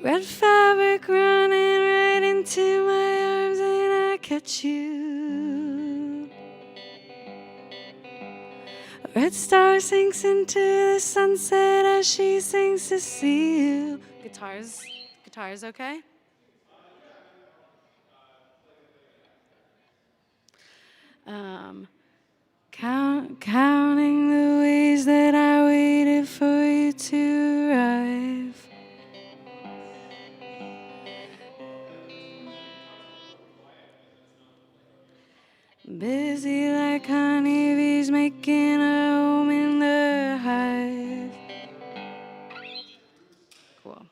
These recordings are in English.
Red fabric running right into my arms, and I catch you. A red star sinks into the sunset as she sings to see you. Guitars okay? Counting the ways that I waited for you to arrive. Busy like honeybees making a home in the hive. Cool.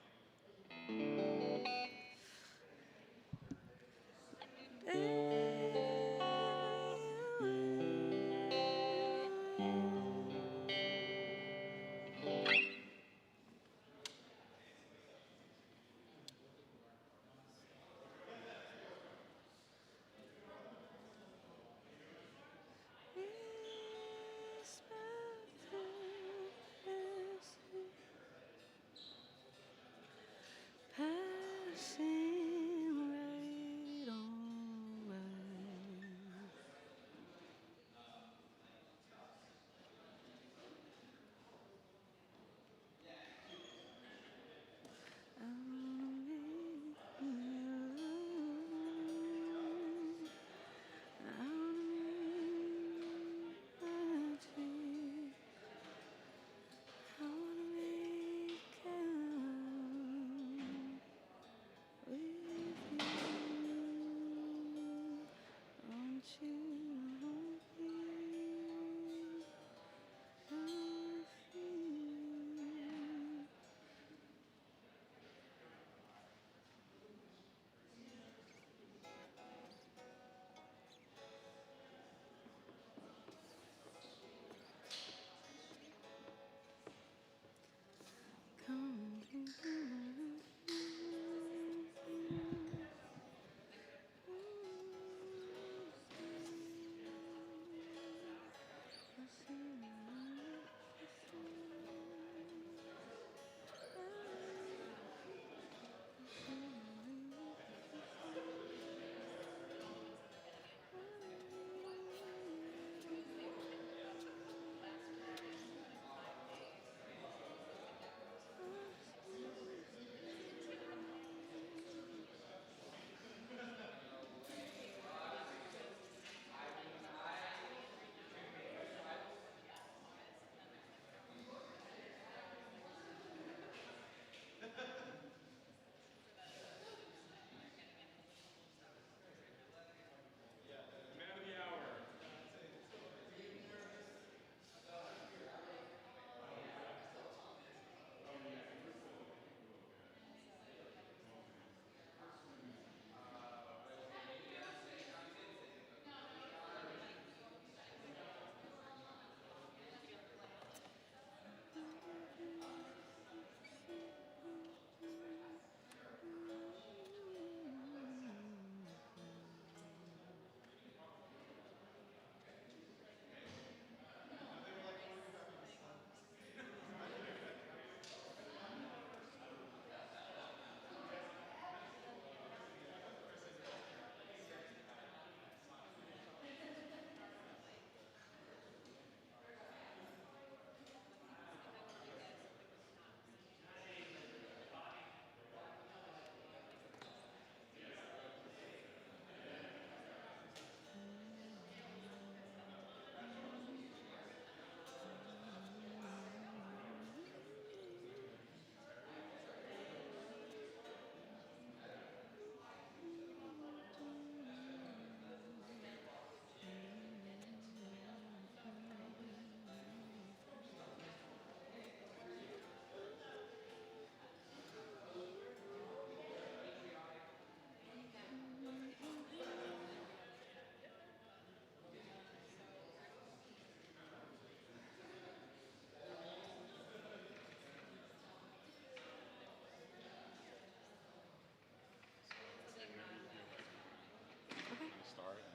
Passing right on by.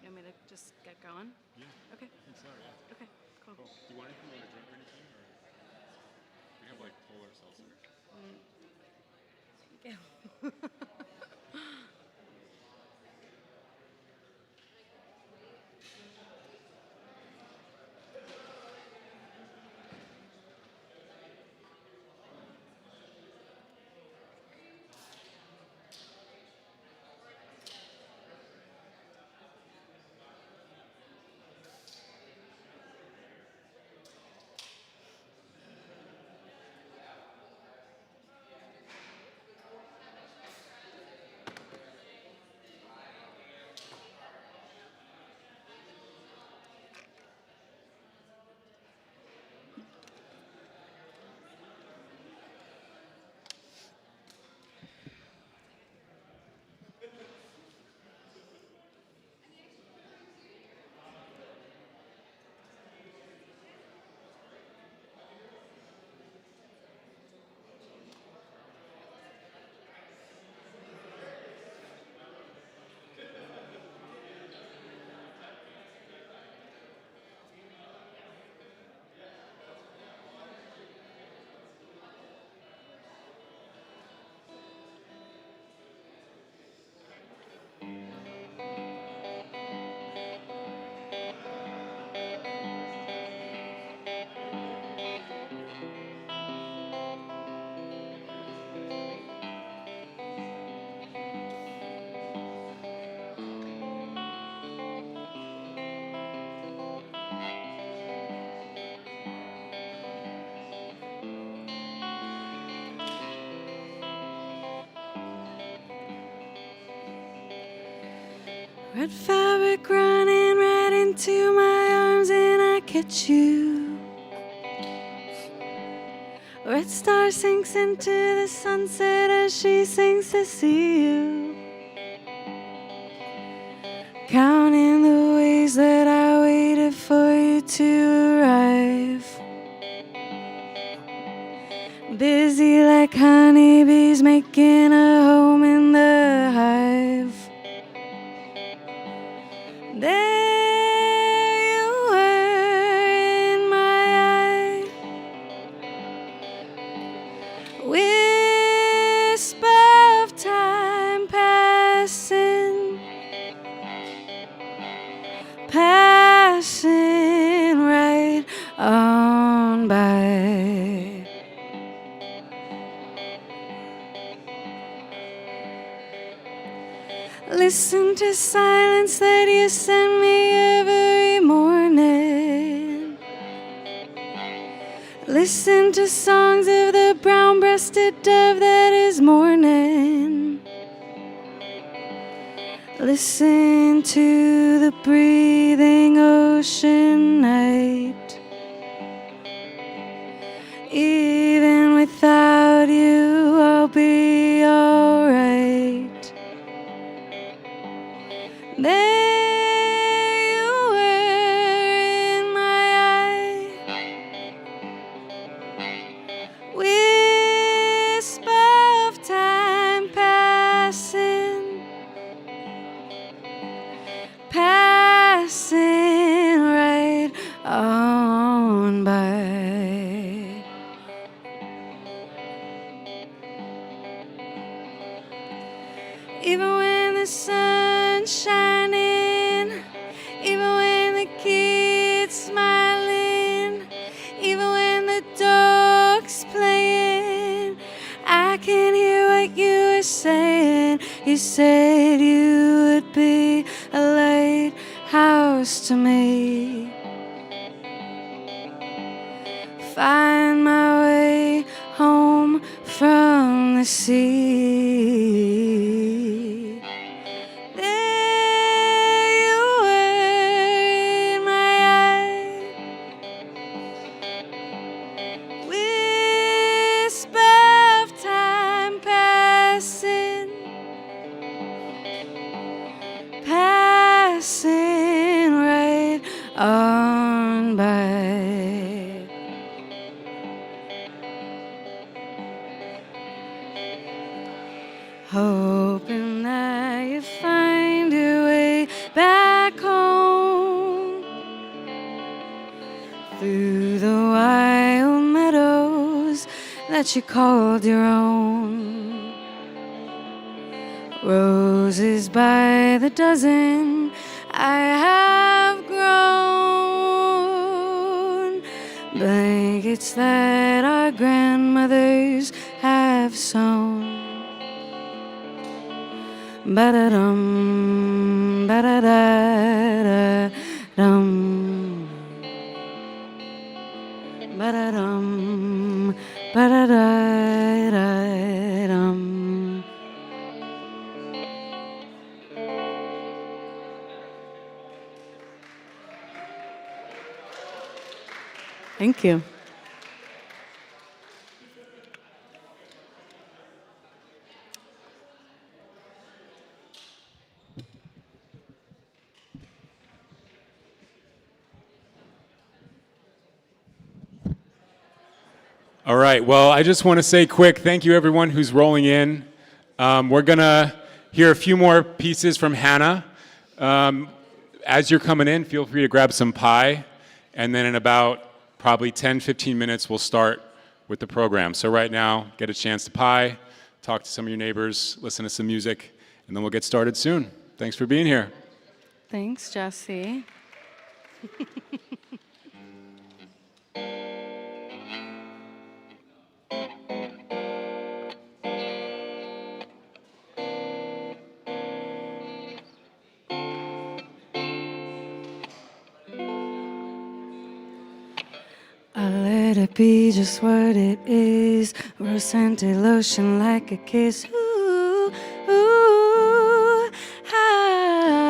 You want me to just get going? Yeah. Okay. I think so, yeah. Okay, cool. Cool. Do you want anything to drink or anything? Or we have like polar seltzer. Red fabric running right into my arms and I catch you. Red star sinks into the sunset as she sings to see you. Counting the ways that I waited for you to arrive. Busy like honeybees making a home in the hive. There you were in my eye, whisper of time passing, passing right on by. Listen to silence that you send me every morning. Listen to songs of the brown-breasted dove that is mourning. Listen to the breathing ocean night. Even without you, I'll be alright. There you were in my eye, whisper of time passing, passing right on by. Even when the sun's shining, even when the kids smiling, even when the dog's playing, I can hear what you were saying. You said you would be a lighthouse to me. Find my way home from the sea. There you were in my eye, whisper of time passing, passing right on by. Hoping that you find your way back home through the wild meadows that you called your own. Roses by the dozen I have grown, blankets that our grandmothers have sewn. Ba-da-dum, ba-da-da-da-dum. Ba-da-dum, ba-da-da-da-dum. Thank you. All right, well, I just want to say quick thank you everyone who's rolling in. We're going to hear a few more pieces from Hannah. As you're coming in, feel free to grab some pie, and then in about probably 10, 15 minutes, we'll start with the program. So right now, get a chance to pie, talk to some of your neighbors, listen to some music, and then we'll get started soon. Thanks for being here. Thanks, Jesse. I'll let it be just what it is. Rose-scented lotion like a kiss. Ooh, ooh, ah.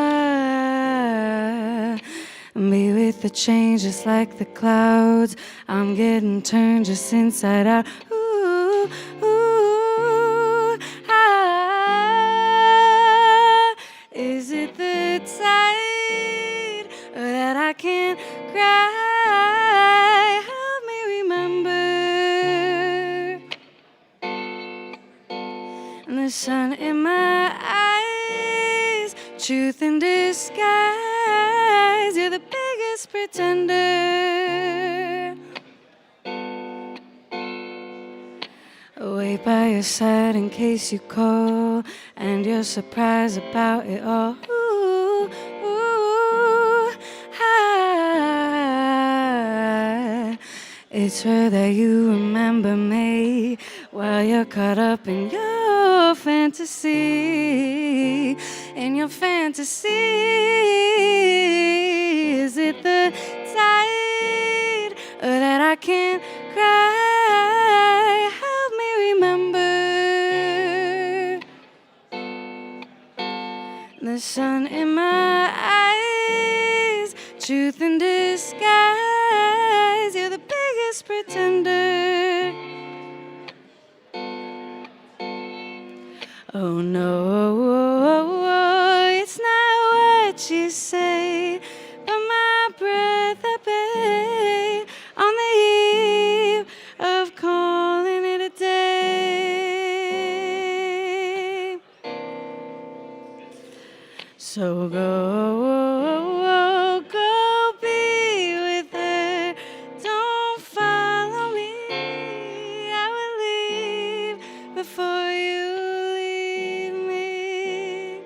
Be with the change just like the clouds. I'm getting turned just inside out. Ooh, ooh, ah. Is it the tide that I can't cry? The sun in my eyes, truth in disguise. You're the biggest pretender. Wait by your side in case you call, and you're surprised about it all. Ooh, ooh, ah. It's rare that you remember me while you're caught up in your fantasy. In your fantasy, is it the tide that I can't cry? Help me remember the sun in my eyes, truth in disguise. You're the biggest pretender. Oh no, it's not what you say, but my breath I bay on the eve of calling it a day. So go be with her. Don't follow me. I will leave before you leave me.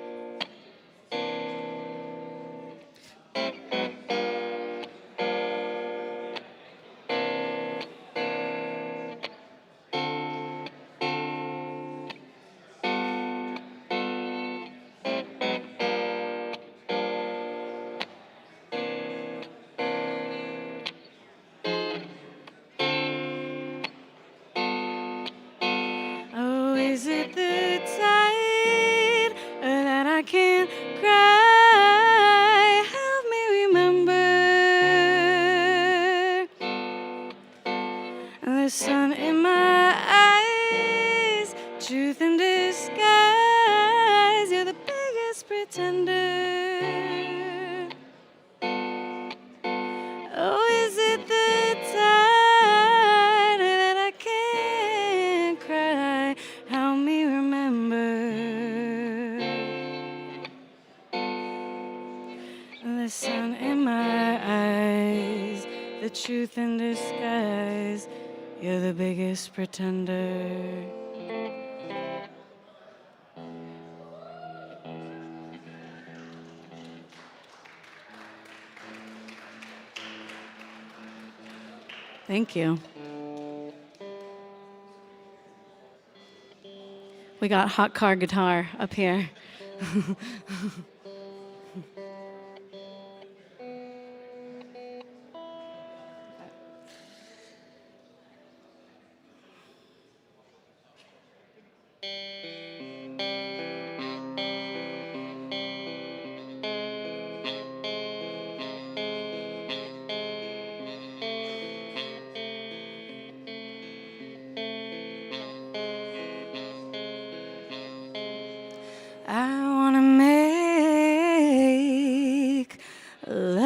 Oh, is it the tide that I can't cry? Help me remember the sun in my eyes, truth in disguise. You're the biggest pretender. Oh, is it the tide that I can't cry? Help me remember the sun in my eyes, the truth in disguise. You're the biggest pretender. Thank you. We got hot car guitar up here. I want to make love.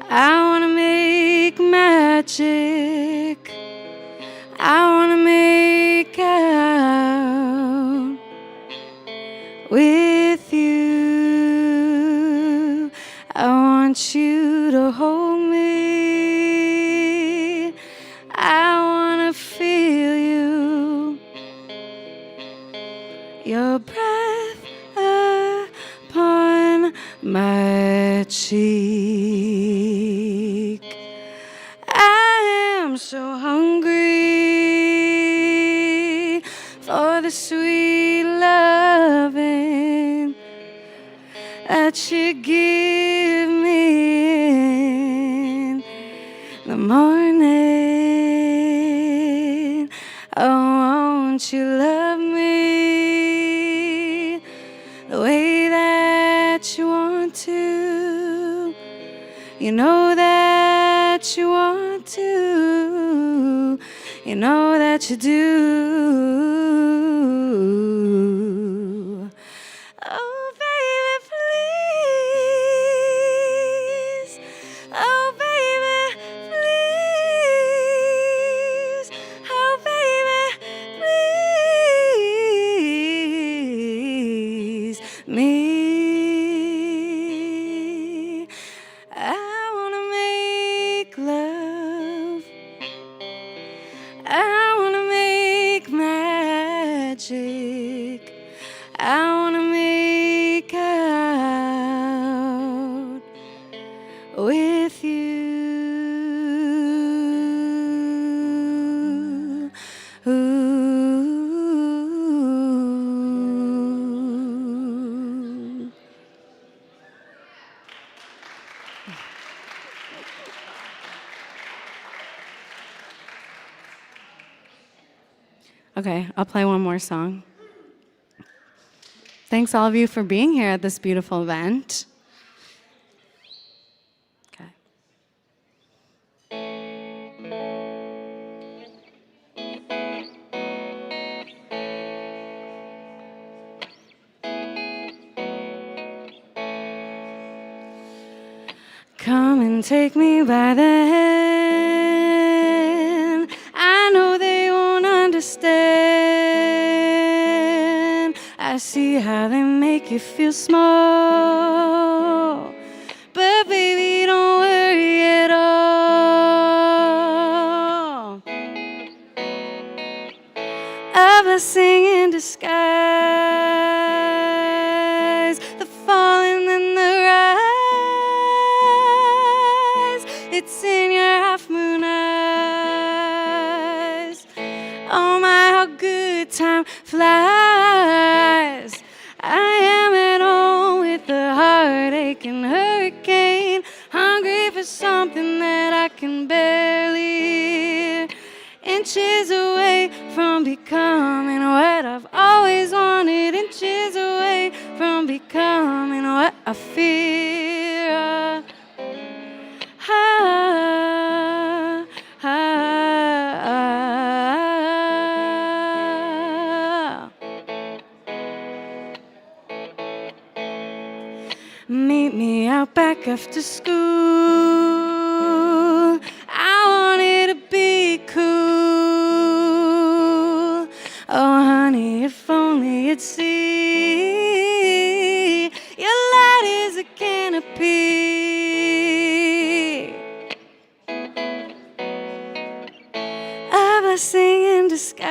I want to make magic. I want to make out with you. I want you to hold me. I want to feel you. Your breath upon my cheek. I am so hungry for the sweet loving that you give me in the morning. Oh, won't you love me the way that you want to? You know that you want to. You know that you do. Oh, baby, please. Oh, baby, please. Oh, baby, please. Me. I wanna make love. I wanna make magic. I wanna make out with you. Okay, I'll play one more song. Thanks all of you for being here at this beautiful event. Okay. Come and take me by the hand. I know they won't understand. I see how they make you feel small. But baby, don't worry at all. A blessing in disguise. The falling and the rise. It's in your half moon eyes. Oh my, how good time flies. I am at home with the heartache and hurricane, hungry for something that I can barely hear. Inches away from becoming what I've always wanted. Inches away from becoming what I fear. Meet me out back after school. I wanted to be cool. Oh, honey, if only you'd see. Your light is a canopy. A blessing in disguise.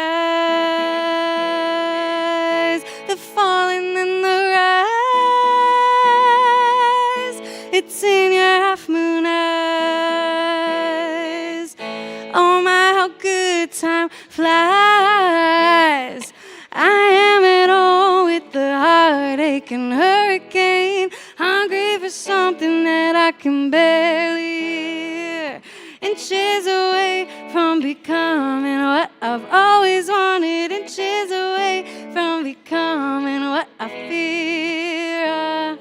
The falling and the rise. It's in your half moon eyes. heartache-aching hurricane, hungry for something that I can barely hear. Inches away from becoming what I've always wanted, inches away from becoming what I fear.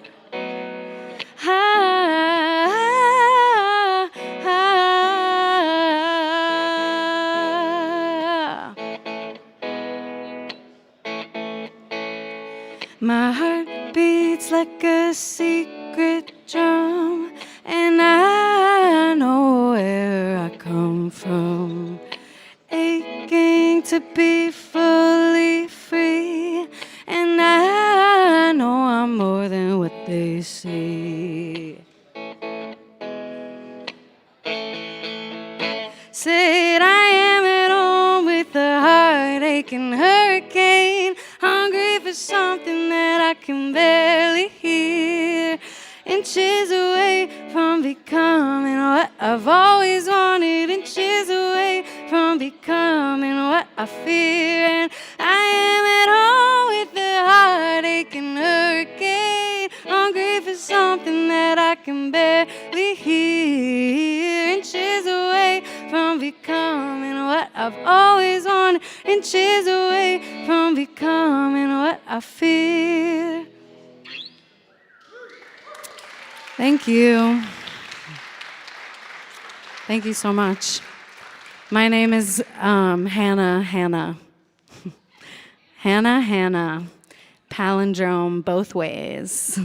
My heart beats like a secret drum, and I know where I come from, aching to be fully free, and I know I'm more than what they see. Said I am at home with a heartache-aching hurricane, hungry for something that I can barely hear. Inches away from becoming what I've always wanted, inches away from becoming what I fear. And I am at home with a heartache-aching hurricane, hungry for something that I can barely hear. Inches away from becoming what I've always wanted, inches away from becoming what I fear. Thank you. Thank you so much. My name is Hannah. Hannah, palindrome both ways.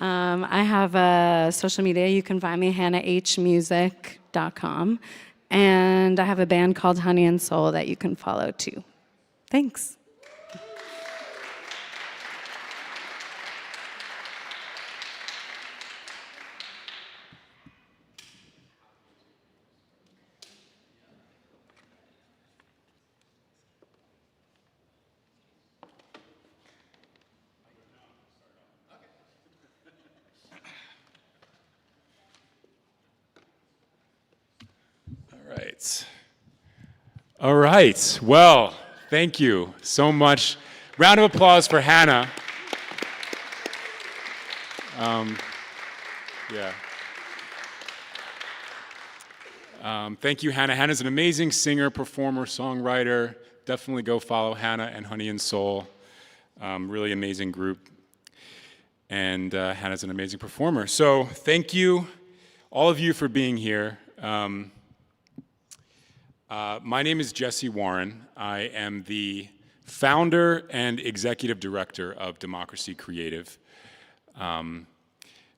I have a social media. You can find me, hannahhmusic.com. And I have a band called Honey and Soul that you can follow too. Thanks. All right. Well, thank you so much. Round of applause for Hannah. Thank you, Hannah. Hannah's an amazing singer, performer, songwriter. Definitely go follow Hannah and Honey and Soul. Really amazing group. And Hannah's an amazing performer. So thank you, all of you, for being here. My name is Jesse Warren. I am the founder and executive director of Democracy Creative.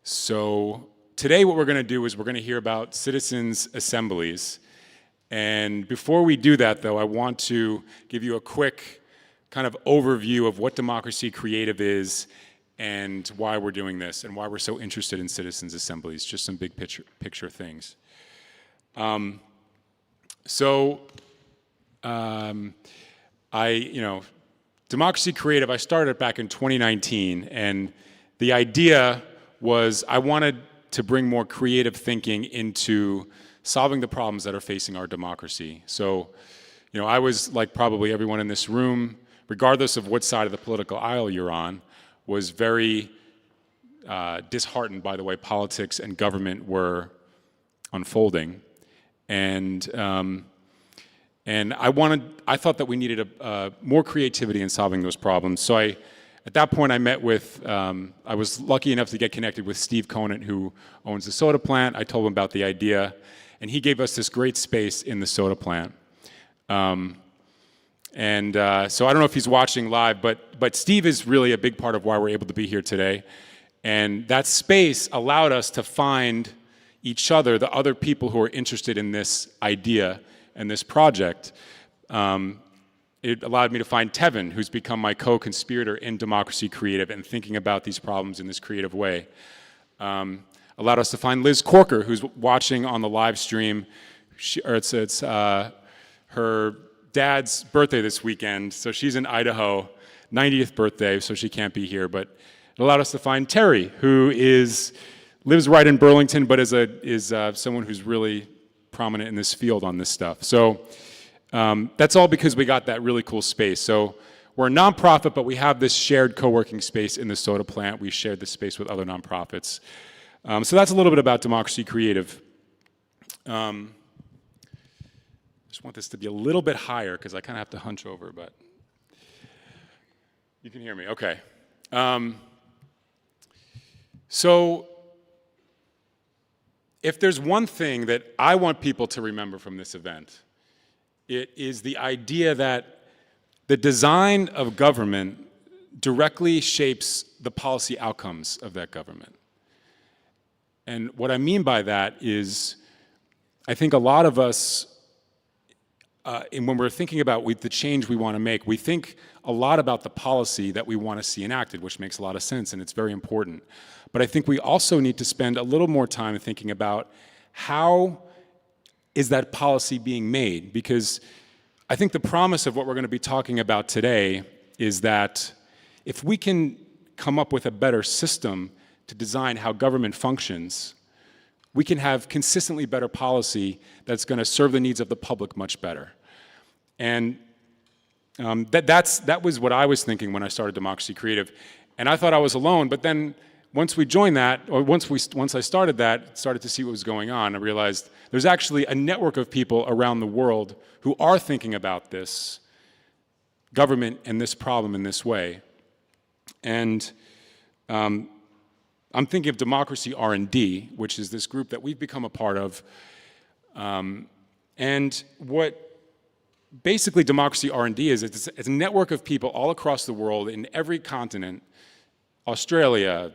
So today what we're going to do is we're going to hear about citizens' assemblies. And before we do that, though, I want to give you a quick kind of overview of what Democracy Creative is and why we're doing this and why we're so interested in citizens' assemblies, just some big picture things. Democracy Creative, I started back in 2019, and the idea was I wanted to bring more creative thinking into solving the problems that are facing our democracy. So, I was, like probably everyone in this room, regardless of what side of the political aisle you're on, was very disheartened by the way politics and government were unfolding. And I thought that we needed more creativity in solving those problems. So at that point, I met with, I was lucky enough to get connected with Steve Conant, who owns the soda plant. I told him about the idea, and he gave us this great space in the soda plant. So I don't know if he's watching live, but Steve is really a big part of why we're able to be here today. And that space allowed us to find each other, the other people who are interested in this idea and this project. It allowed me to find Tevin, who's become my co-conspirator in Democracy Creative and thinking about these problems in this creative way. Allowed us to find Liz Corker, who's watching on the live stream. It's her dad's birthday this weekend, so she's in Idaho, 90th birthday, so she can't be here. But it allowed us to find Terry, who lives right in Burlington, but is someone who's really prominent in this field on this stuff. So that's all because we got that really cool space. So we're a nonprofit, but we have this shared co-working space in the soda plant. We shared this space with other nonprofits. So that's a little bit about Democracy Creative. Just want this to be a little bit higher because I kind of have to hunch over, but you can hear me, okay. So if there's one thing that I want people to remember from this event, it is the idea that the design of government directly shapes the policy outcomes of that government. And what I mean by that is, I think a lot of us, and when we're thinking about the change we want to make, we think a lot about the policy that we want to see enacted, which makes a lot of sense, and it's very important. But I think we also need to spend a little more time thinking about how is that policy being made? Because I think the promise of what we're going to be talking about today is that if we can come up with a better system to design how government functions, we can have consistently better policy that's going to serve the needs of the public much better. And that was what I was thinking when I started Democracy Creative. And I thought I was alone, but then once we joined that, or once I started that, started to see what was going on, I realized there's actually a network of people around the world who are thinking about this government and this problem in this way. And I'm thinking of Democracy R&D, which is this group that we've become a part of. And what basically Democracy R&D is, it's a network of people all across the world in every continent, Australia,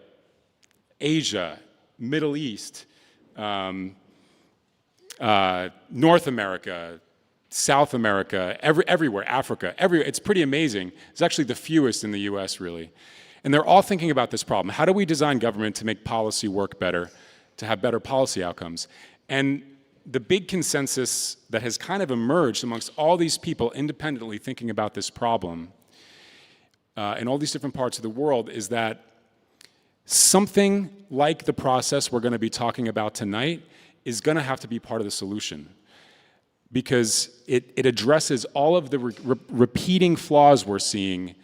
Asia, Middle East, North America, South America, everywhere, Africa, everywhere. It's pretty amazing. It's actually the fewest in the US, really. And they're all thinking about this problem. How do we design government to make policy work better, to have better policy outcomes? And the big consensus that has kind of emerged amongst all these people independently thinking about this problem in all these different parts of the world is that something like the process we're going to be talking about tonight is going to have to be part of the solution, because it addresses all of the repeating flaws we're seeing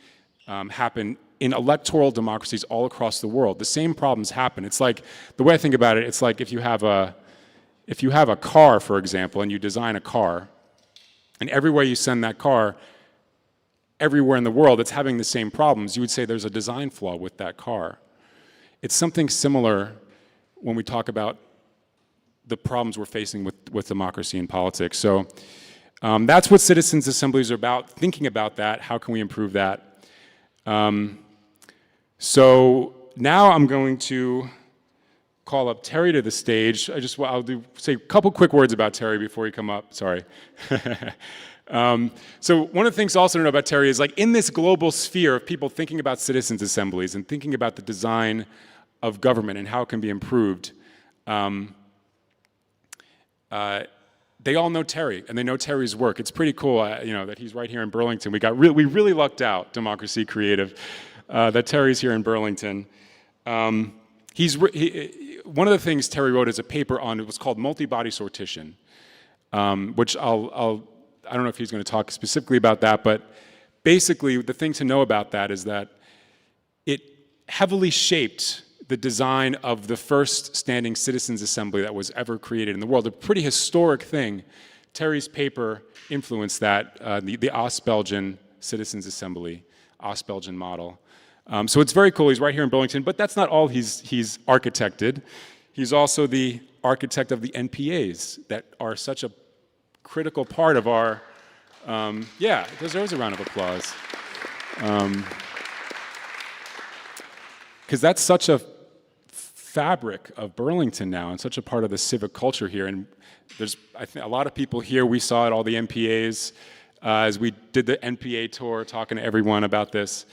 happen in electoral democracies all across the world. The same problems happen. It's like, the way I think about it, it's like if you have a car, for example, and you design a car, and everywhere you send that car, everywhere in the world, it's having the same problems, you would say there's a design flaw with that car. It's something similar when we talk about the problems we're facing with democracy and politics. So that's what citizens' assemblies are about, thinking about that, how can we improve that. So now I'm going to call up Terry to the stage. I'll say a couple quick words about Terry before you come up, sorry. So one of the things also to know about Terry is, like, in this global sphere of people thinking about citizens' assemblies and thinking about the design of government and how it can be improved, they all know Terry, and they know Terry's work. It's pretty cool, that he's right here in Burlington. We really lucked out, Democracy Creative, that Terry's here in Burlington. One of the things Terry wrote is a paper on, it was called multi-body sortition, which I don't know if he's going to talk specifically about that, but basically the thing to know about that is that it heavily shaped the design of the first standing citizens' assembly that was ever created in the world. A pretty historic thing. Terry's paper influenced that, the Ostbelgian Citizens Assembly, Ostbelgian model. So it's very cool. He's right here in Burlington, but that's not all he's architected. He's also the architect of the NPAs that are such a critical part of our, deserves a round of applause. Because that's such a fabric of Burlington now and such a part of the civic culture here. And there's, I think, a lot of people here, we saw at all the NPAs as we did the NPA tour, talking to everyone about this.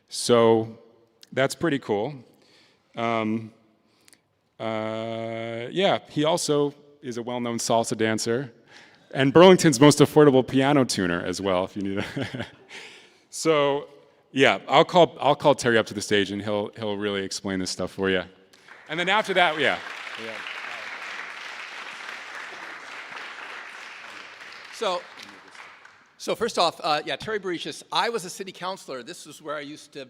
So that's pretty cool. He also is a well-known salsa dancer and Burlington's most affordable piano tuner as well, if you need it. So, yeah, I'll call Terry up to the stage and he'll really explain this stuff for you. And then after that, So first off, yeah, Terry Bericius, I was a city councilor. This is where I used to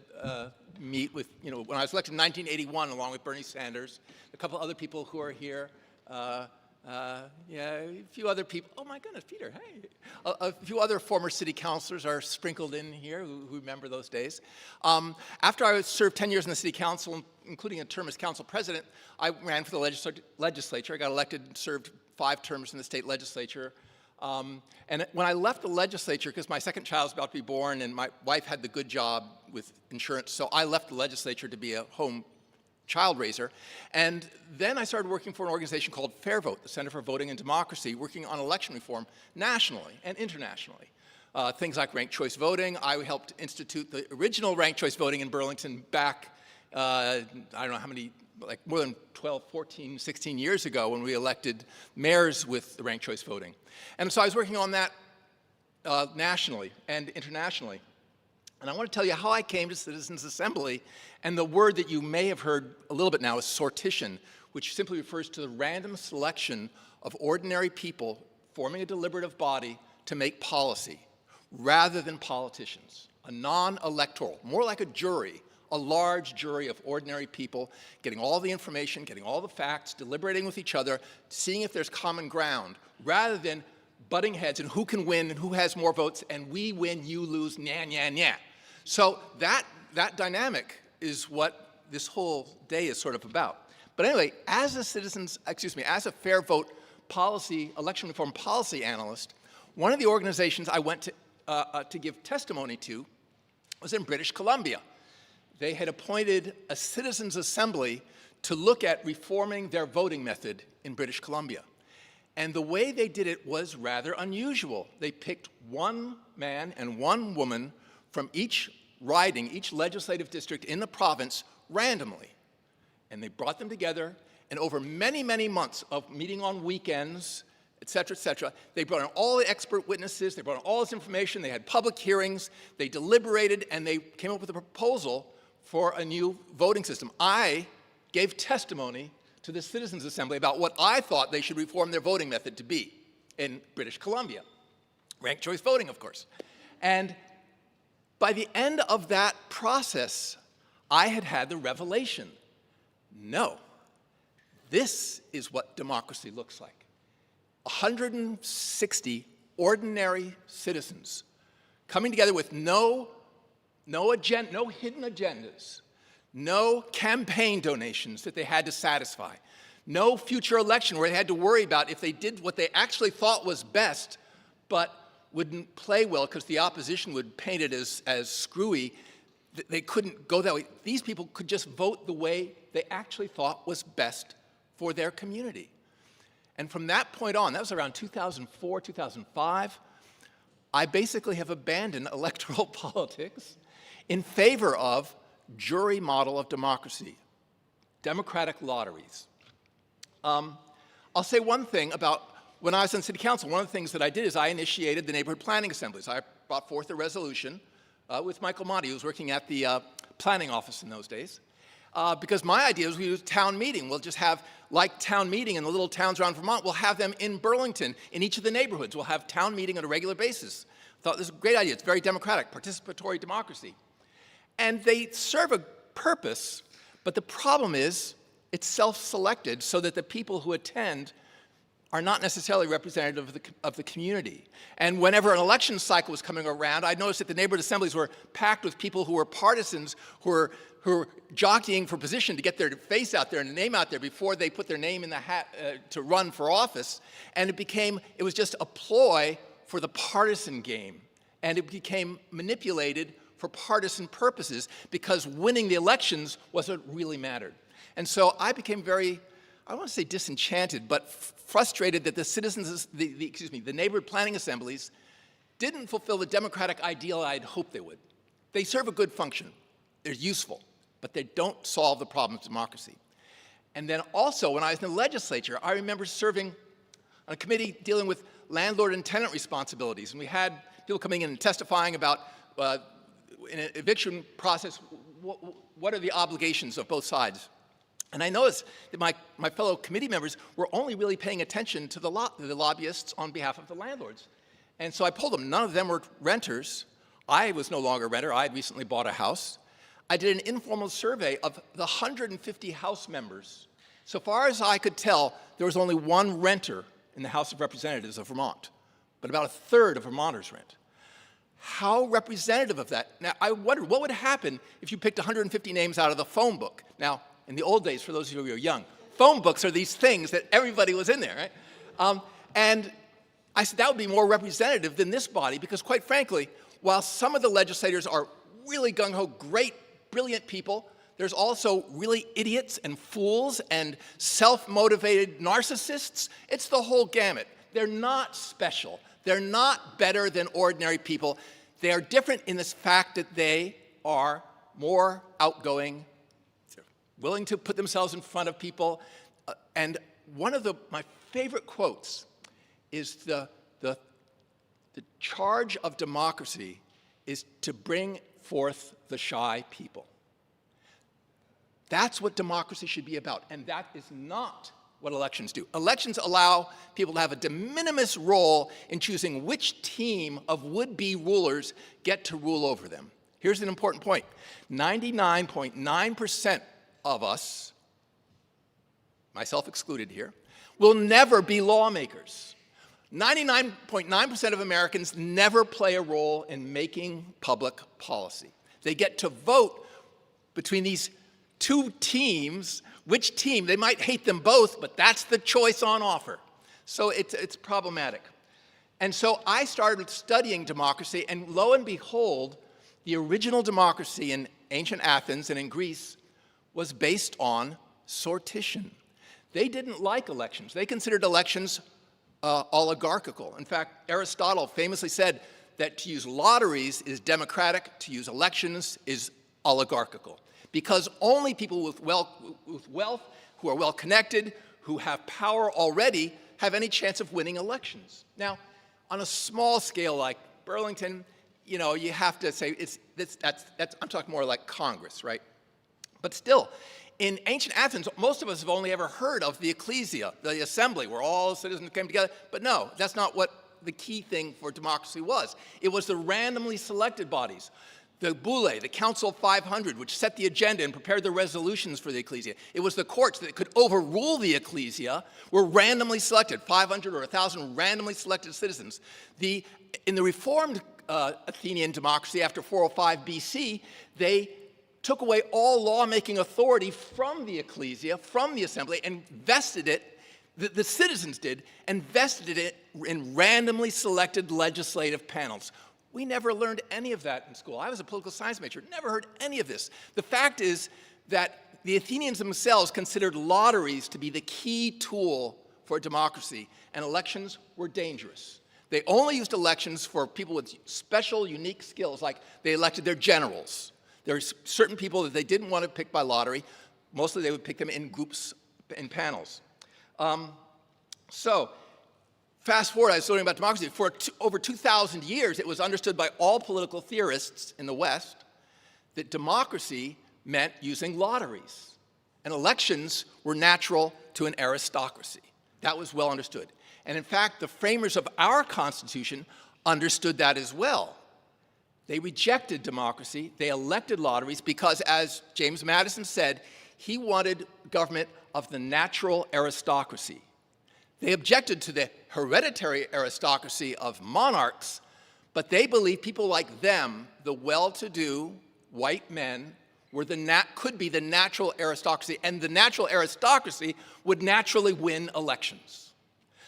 meet with, when I was elected in 1981, along with Bernie Sanders, a couple other people who are here. Yeah, a few other people. Oh my goodness, Peter, hey. A few other former city councilors are sprinkled in here who remember those days. After I served 10 years in the city council, including a term as council president, I ran for the legislature. I got elected and served 5 terms in the state legislature. And when I left the legislature, because my second child was about to be born and my wife had the good job with insurance, so I left the legislature to be a home child raiser. And then I started working for an organization called Fair Vote, the Center for Voting and Democracy, working on election reform nationally and internationally. Things like ranked choice voting. I helped institute the original ranked choice voting in Burlington back, I don't know how many, like more than 12, 14, 16 years ago when we elected mayors with the ranked choice voting. And so I was working on that nationally and internationally. And I want to tell you how I came to Citizens Assembly, and the word that you may have heard a little bit now is sortition, which simply refers to the random selection of ordinary people forming a deliberative body to make policy, rather than politicians, a non-electoral, more like a jury, a large jury of ordinary people getting all the information, getting all the facts, deliberating with each other, seeing if there's common ground, rather than butting heads and who can win and who has more votes, and we win, you lose, nya, nya, nya. So that dynamic is what this whole day is sort of about. But anyway, as a Fair Vote policy, election reform policy analyst, one of the organizations I went to give testimony to was in British Columbia. They had appointed a Citizens Assembly to look at reforming their voting method in British Columbia. And the way they did it was rather unusual. They picked one man and one woman from each riding, each legislative district in the province randomly. And they brought them together, and over many, many months of meeting on weekends, et cetera, they brought in all the expert witnesses, they brought in all this information, they had public hearings, they deliberated, and they came up with a proposal for a new voting system. I gave testimony to the Citizens Assembly about what I thought they should reform their voting method to be in British Columbia. Ranked choice voting, of course. And by the end of that process, I had the revelation. No, this is what democracy looks like. 160 ordinary citizens coming together with no hidden agendas, no campaign donations that they had to satisfy, no future election where they had to worry about if they did what they actually thought was best, but wouldn't play well because the opposition would paint it as screwy. They couldn't go that way. These people could just vote the way they actually thought was best for their community. And from that point on, that was around 2004, 2005, I basically have abandoned electoral politics in favor of jury model of democracy, democratic lotteries. I'll say one thing about when I was on city council. One of the things that I did is I initiated the neighborhood planning assemblies. I brought forth a resolution with Michael Monti, who was working at the planning office in those days, because my idea was we use town meeting. We'll just have, like town meeting in the little towns around Vermont, we'll have them in Burlington, in each of the neighborhoods. We'll have town meeting on a regular basis. I thought this was a great idea. It's very democratic, participatory democracy. And they serve a purpose, but the problem is it's self-selected so that the people who attend are not necessarily representative of the community. And whenever an election cycle was coming around, I noticed that the neighborhood assemblies were packed with people who were partisans, who were jockeying for position to get their face out there and name out there before they put their name in the hat to run for office. And it was just a ploy for the partisan game. And it became manipulated for partisan purposes because winning the elections was what really mattered. And so I became very, I don't want to say disenchanted, but frustrated that the neighborhood planning assemblies didn't fulfill the democratic ideal I'd hoped they would. They serve a good function. They're useful, but they don't solve the problem of democracy. And then also, when I was in the legislature, I remember serving on a committee dealing with landlord and tenant responsibilities. And we had people coming in and testifying about, in an eviction process, what are the obligations of both sides? And I noticed that my fellow committee members were only really paying attention to the lobbyists on behalf of the landlords. And so I polled them. None of them were renters. I was no longer a renter. I had recently bought a house. I did an informal survey of the 150 House members. So far as I could tell, there was only one renter in the House of Representatives of Vermont, but about a third of Vermonters rent. How representative of that? Now, I wondered what would happen if you picked 150 names out of the phone book. Now, in the old days, for those of you who are young, phone books are these things that everybody was in there, right? And I said that would be more representative than this body because, quite frankly, while some of the legislators are really gung-ho, great, brilliant people, there's also really idiots and fools and self-motivated narcissists. It's the whole gamut. They're not special. They're not better than ordinary people. They are different in this fact that they are more outgoing, willing to put themselves in front of people. And one of my favorite quotes is the charge of democracy is to bring forth the shy people. That's what democracy should be about, and that is not what elections do. Elections allow people to have a de minimis role in choosing which team of would-be rulers get to rule over them. Here's an important point. 99.9% of us, myself excluded here, will never be lawmakers. 99.9% of Americans never play a role in making public policy. They get to vote between these two teams. Which team? They might hate them both, but that's the choice on offer. So it's problematic. And so I started studying democracy, and lo and behold, the original democracy in ancient Athens and in Greece was based on sortition. They didn't like elections. They considered elections oligarchical. In fact, Aristotle famously said that to use lotteries is democratic, to use elections is oligarchical. Because only people with wealth, who are well-connected, who have power already, have any chance of winning elections. Now, on a small scale like Burlington, you know, you have to say, I'm talking more like Congress, right? But still, in ancient Athens, most of us have only ever heard of the ecclesia, the assembly, where all citizens came together. But no, that's not what the key thing for democracy was. It was the randomly selected bodies. The Boule, the Council of 500, which set the agenda and prepared the resolutions for the ecclesia. It was the courts that could overrule the ecclesia, were randomly selected, 500 or 1,000 randomly selected citizens. In the reformed Athenian democracy after 405 BC, they took away all lawmaking authority from the ecclesia, from the assembly, and vested it, the citizens did, and vested it in randomly selected legislative panels. We never learned any of that in school. I was a political science major, never heard any of this. The fact is that the Athenians themselves considered lotteries to be the key tool for democracy, and elections were dangerous. They only used elections for people with special, unique skills, like they elected their generals. There's certain people that they didn't want to pick by lottery. Mostly they would pick them in groups, in panels. So, fast forward, I was learning about democracy. For over 2,000 years, it was understood by all political theorists in the West that democracy meant using lotteries. And elections were natural to an aristocracy. That was well understood. And in fact, the framers of our Constitution understood that as well. They rejected democracy. They elected lotteries because, as James Madison said, he wanted government of the natural aristocracy. They objected to the hereditary aristocracy of monarchs, but they believed people like them, the well-to-do white men, could be the natural aristocracy, and the natural aristocracy would naturally win elections.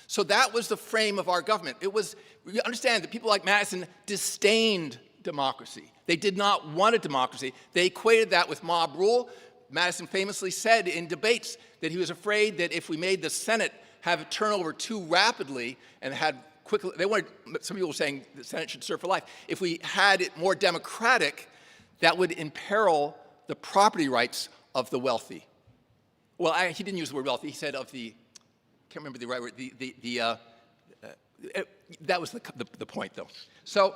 So that was the frame of our government. You understand that people like Madison disdained democracy. They did not want a democracy. They equated that with mob rule. Madison famously said in debates that he was afraid that if we made the Senate have a turnover too rapidly and had quickly, some people were saying the Senate should serve for life. If we had it more democratic, that would imperil the property rights of the wealthy. Well, he didn't use the word wealthy. He said of the, can't remember the right word, that was the point, though. So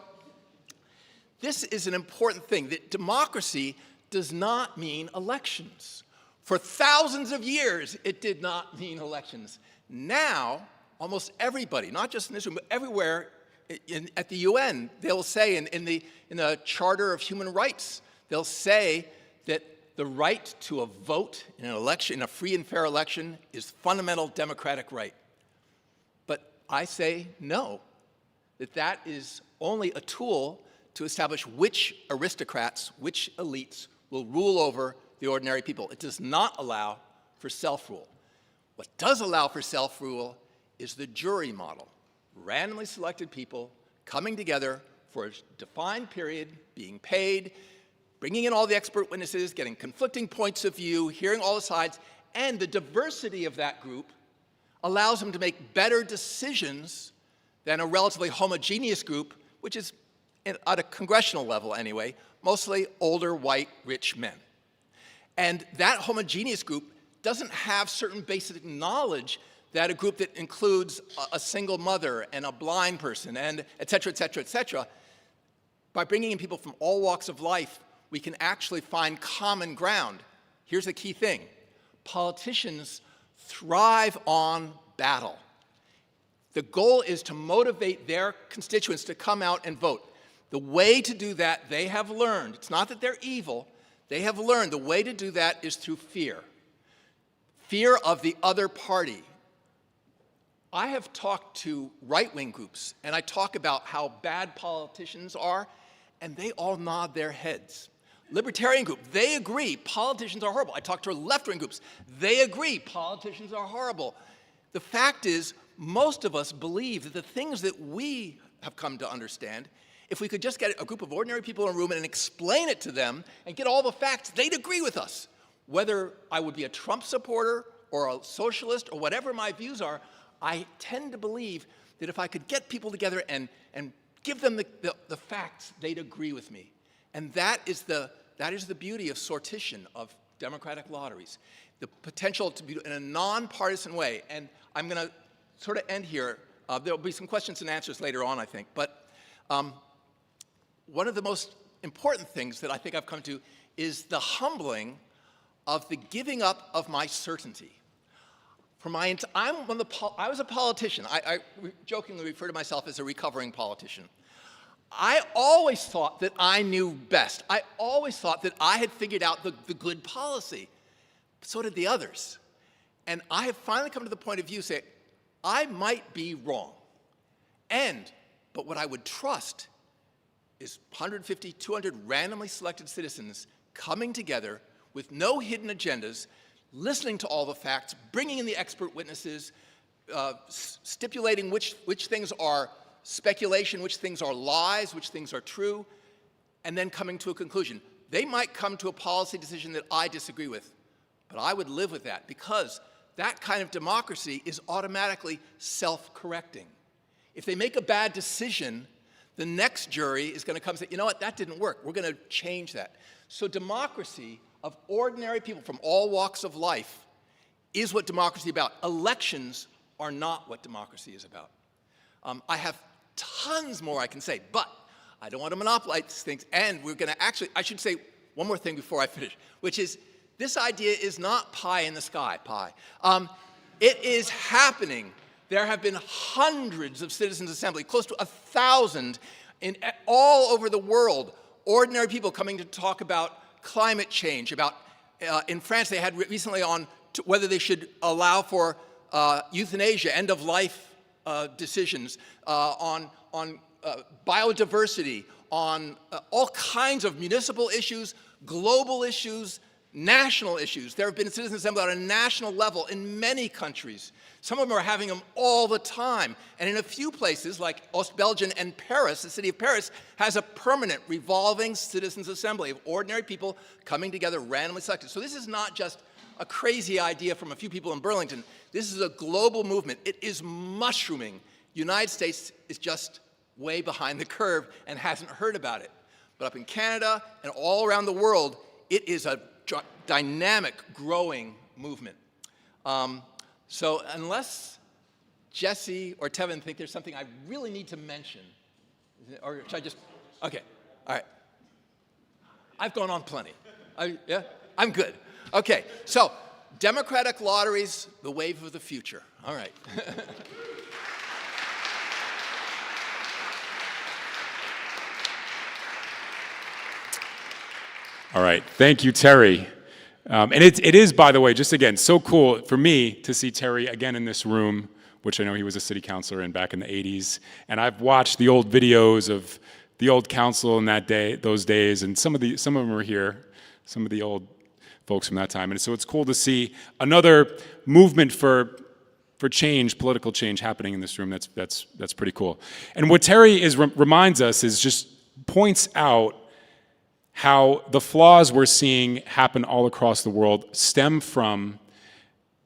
this is an important thing, that democracy does not mean elections. For thousands of years, it did not mean elections. Now, almost everybody, not just in this room, but everywhere at the UN, they'll say in the Charter of Human Rights, they'll say that the right to a vote in an election, in a free and fair election, is fundamental democratic right. But I say no, that is only a tool to establish which aristocrats, which elites will rule over the ordinary people. It does not allow for self-rule. What does allow for self-rule is the jury model. Randomly selected people coming together for a defined period, being paid, bringing in all the expert witnesses, getting conflicting points of view, hearing all the sides, and the diversity of that group allows them to make better decisions than a relatively homogeneous group, which is, at a congressional level anyway, mostly older, white, rich men. And that homogeneous group doesn't have certain basic knowledge that a group that includes a single mother and a blind person and et cetera, et cetera, et cetera. By bringing in people from all walks of life, we can actually find common ground. Here's the key thing. Politicians thrive on battle. The goal is to motivate their constituents to come out and vote. The way to do that, they have learned, it's not that they're evil, they have learned the way to do that is through fear. Fear of the other party. I have talked to right-wing groups, and I talk about how bad politicians are, and they all nod their heads. Libertarian group, they agree politicians are horrible. I talk to left-wing groups, they agree politicians are horrible. The fact is, most of us believe that the things that we have come to understand, if we could just get a group of ordinary people in a room and explain it to them and get all the facts, they'd agree with us. Whether I would be a Trump supporter or a socialist or whatever my views are, I tend to believe that if I could get people together and give them the facts, they'd agree with me. And that is the beauty of sortition, of democratic lotteries. The potential to be in a nonpartisan way. And I'm going to sort of end here. There'll be some questions and answers later on, I think. But one of the most important things that I think I've come to is the humbling of the giving up of my certainty. I was a politician. I jokingly refer to myself as a recovering politician. I always thought that I knew best. I always thought that I had figured out the good policy. But so did the others. And I have finally come to the point of view, say, I might be wrong. But what I would trust is 150, 200 randomly selected citizens coming together with no hidden agendas, listening to all the facts, bringing in the expert witnesses, stipulating which things are speculation, which things are lies, which things are true, and then coming to a conclusion. They might come to a policy decision that I disagree with, but I would live with that because that kind of democracy is automatically self-correcting. If they make a bad decision, the next jury is going to come and say, you know what, that didn't work. We're going to change that. So democracy of ordinary people from all walks of life is what democracy is about. Elections are not what democracy is about. I have tons more I can say, but I don't want to monopolize things. And we're going to actually, I should say one more thing before I finish, which is this idea is not pie in the sky, pie. It is happening. There have been hundreds of citizens' assemblies, close to 1,000 all over the world, ordinary people coming to talk about climate change, about, in France they had recently on whether they should allow for euthanasia, end-of-life decisions, on biodiversity, on all kinds of municipal issues, global issues, national issues. There have been citizens' assemblies on a national level in many countries. Some of them are having them all the time. And in a few places, like Ostbelgien and Paris, the city of Paris has a permanent revolving citizens' assembly of ordinary people coming together, randomly selected. So this is not just a crazy idea from a few people in Burlington. This is a global movement. It is mushrooming. The United States is just way behind the curve and hasn't heard about it. But up in Canada and all around the world, it is a dynamic, growing movement. So unless Jesse or Tevin think there's something I really need to mention, or should I just, okay, all right. I've gone on plenty. Yeah, I'm good. Okay, so democratic lotteries, the wave of the future. All right. All right, thank you, Terry. And it is, by the way, just again, so cool for me to see Terry again in this room, which I know he was a city councilor in back in the 80s. And I've watched the old videos of the old council in those days, and some of them are here, some of the old folks from that time. And so it's cool to see another movement for change, political change happening in this room. That's pretty cool. And what Terry reminds us is just points out how the flaws we're seeing happen all across the world stem from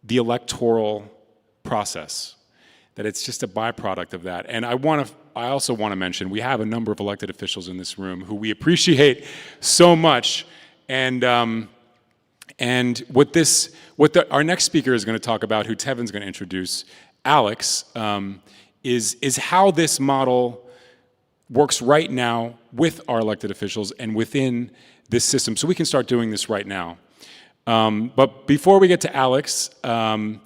the electoral process, that it's just a byproduct of that. And I also want to mention, we have a number of elected officials in this room who we appreciate so much. And our next speaker is going to talk about, who Tevin's going to introduce, Alex, is how this model works right now with our elected officials and within this system. So we can start doing this right now. But before we get to Alex, I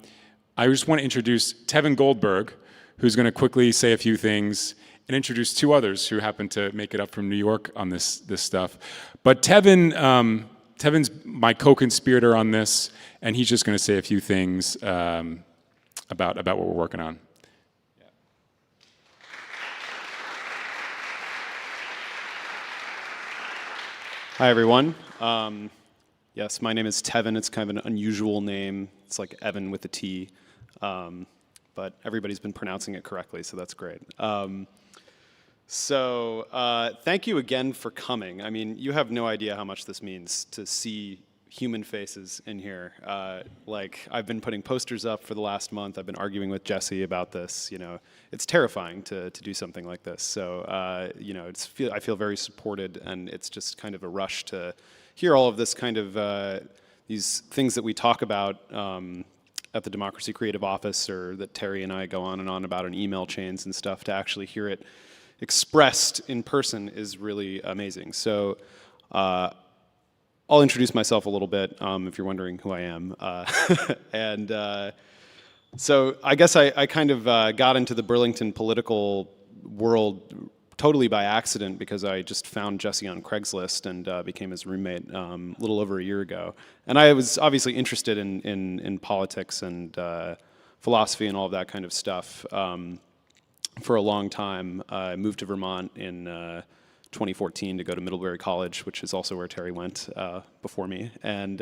just want to introduce Tevin Goldberg, who's going to quickly say a few things and introduce two others who happen to make it up from New York on this stuff. But Tevin's my co-conspirator on this, and he's just going to say a few things about what we're working on. Hi, everyone. Yes, my name is Tevin. It's kind of an unusual name. It's like Evan with a T, but everybody's been pronouncing it correctly, so that's great. Thank you again for coming. I mean, you have no idea how much this means to see human faces in here. I've been putting posters up for the last month. I've been arguing with Jesse about this. You know, it's terrifying to do something like this. So, I feel very supported, and it's just kind of a rush to hear all of this kind of these things that we talk about at the Democracy Creative Office, or that Terry and I go on and on about in email chains and stuff. To actually hear it expressed in person is really amazing. So I'll introduce myself a little bit if you're wondering who I am. So I guess I kind of got into the Burlington political world totally by accident, because I just found Jesse on Craigslist and became his roommate a little over a year ago. And I was obviously interested in politics and philosophy and all of that kind of stuff for a long time. I moved to Vermont in 2014 to go to Middlebury College, which is also where Terry went before me, and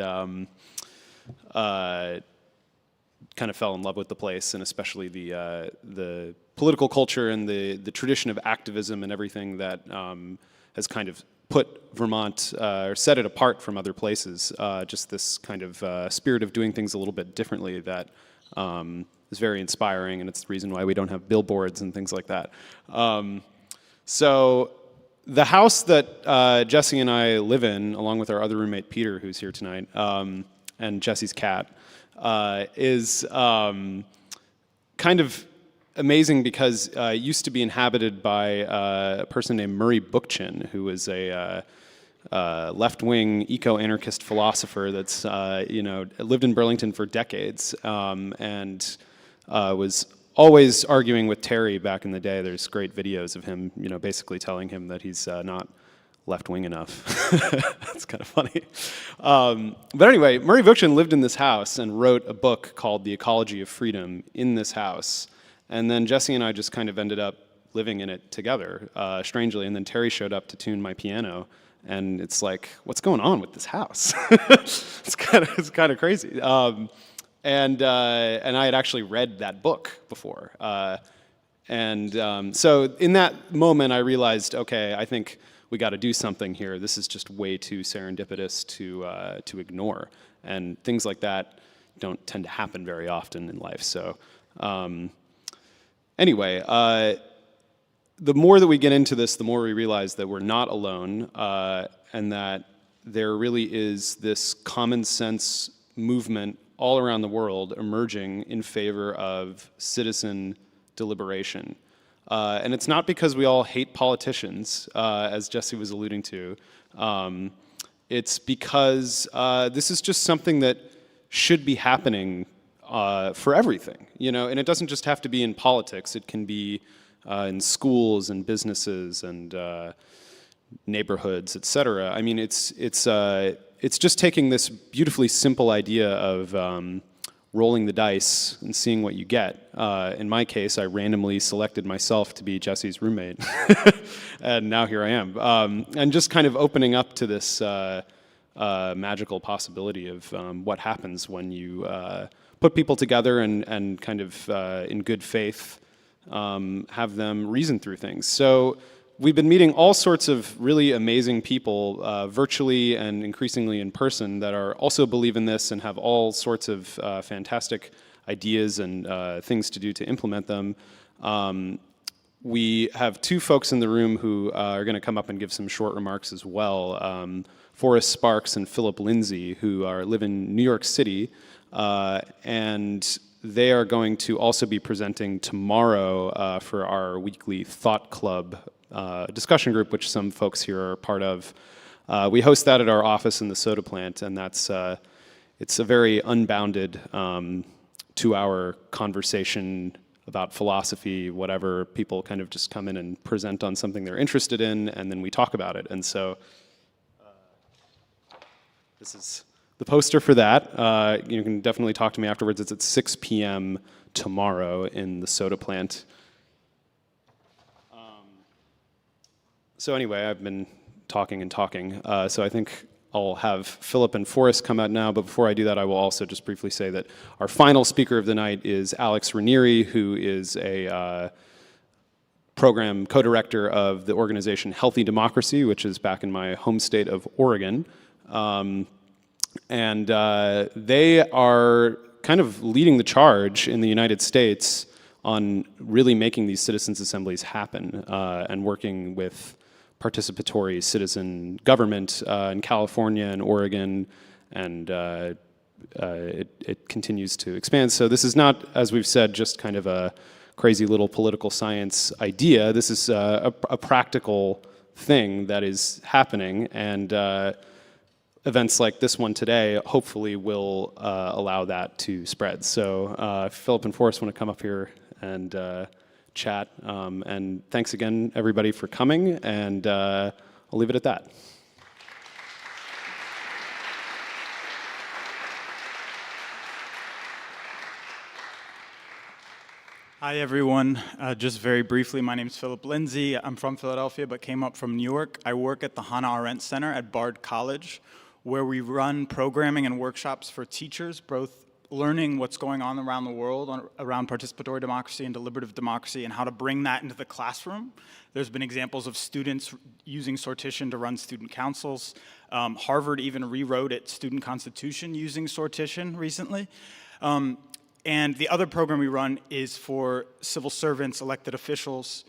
kind of fell in love with the place, and especially the political culture and the tradition of activism and everything that has kind of put Vermont, or set it apart from other places. Just this kind of spirit of doing things a little bit differently that is very inspiring, and it's the reason why we don't have billboards and things like that. So the house that Jesse and I live in, along with our other roommate Peter, who's here tonight, and Jesse's cat, is kind of amazing because it used to be inhabited by a person named Murray Bookchin, who was a left-wing eco-anarchist philosopher that's lived in Burlington for decades, and was always arguing with Terry back in the day. There's great videos of him, basically telling him that he's not left-wing enough. That's kind of funny. But anyway, Murray Bookchin lived in this house and wrote a book called The Ecology of Freedom in this house. And then Jesse and I just kind of ended up living in it together, strangely. And then Terry showed up to tune my piano. And it's like, what's going on with this house? It's kind of crazy. And I had actually read that book before. So in that moment, I realized, okay, I think we got to do something here. This is just way too serendipitous to ignore. And things like that don't tend to happen very often in life. So anyway, the more that we get into this, the more we realize that we're not alone, and that there really is this common sense movement all around the world emerging in favor of citizen deliberation. And it's not because we all hate politicians, as Jesse was alluding to. It's because this is just something that should be happening for everything, and it doesn't just have to be in politics. It can be in schools and businesses and neighborhoods, et cetera. I mean, it's just taking this beautifully simple idea of rolling the dice and seeing what you get. In my case, I randomly selected myself to be Jesse's roommate, and now here I am. And just kind of opening up to this magical possibility of what happens when you put people together and kind of in good faith have them reason through things. So we've been meeting all sorts of really amazing people virtually and increasingly in person that are also believe in this and have all sorts of fantastic ideas and things to do to implement them. We have two folks in the room who are going to come up and give some short remarks as well. Forrest Sparks and Philip Lindsay, who live in New York City, and they are going to also be presenting tomorrow for our weekly Thought Club discussion group, which some folks here are part of. We host that at our office in the soda plant, and that's it's a very unbounded 2-hour conversation about philosophy, whatever. People kind of just come in and present on something they're interested in, and then we talk about it. And so this is the poster for that. You can definitely talk to me afterwards. It's at 6 p.m. tomorrow in the soda plant. So anyway, I've been talking and talking. So I think I'll have Philip and Forrest come out now. But before I do that, I will also just briefly say that our final speaker of the night is Alex Ranieri, who is a program co-director of the organization Healthy Democracy, which is back in my home state of Oregon. And they are kind of leading the charge in the United States on really making these citizens' assemblies happen and working with participatory citizen government in California and Oregon, and it continues to expand. So this is not, as we've said, just kind of a crazy little political science idea. This is a practical thing that is happening, and events like this one today hopefully will allow that to spread. So Philip and Forrest want to come up here and chat. And thanks again, everybody, for coming, and I'll leave it at that. Hi, everyone. Just very briefly, my name is Philip Lindsay. I'm from Philadelphia, but came up from New York. I work at the Hannah Arendt Center at Bard College, where we run programming and workshops for teachers, both learning what's going on around the world around participatory democracy and deliberative democracy and how to bring that into the classroom. There's been examples of students using sortition to run student councils. Harvard even rewrote its student constitution using sortition recently. And the other program we run is for civil servants, elected officials,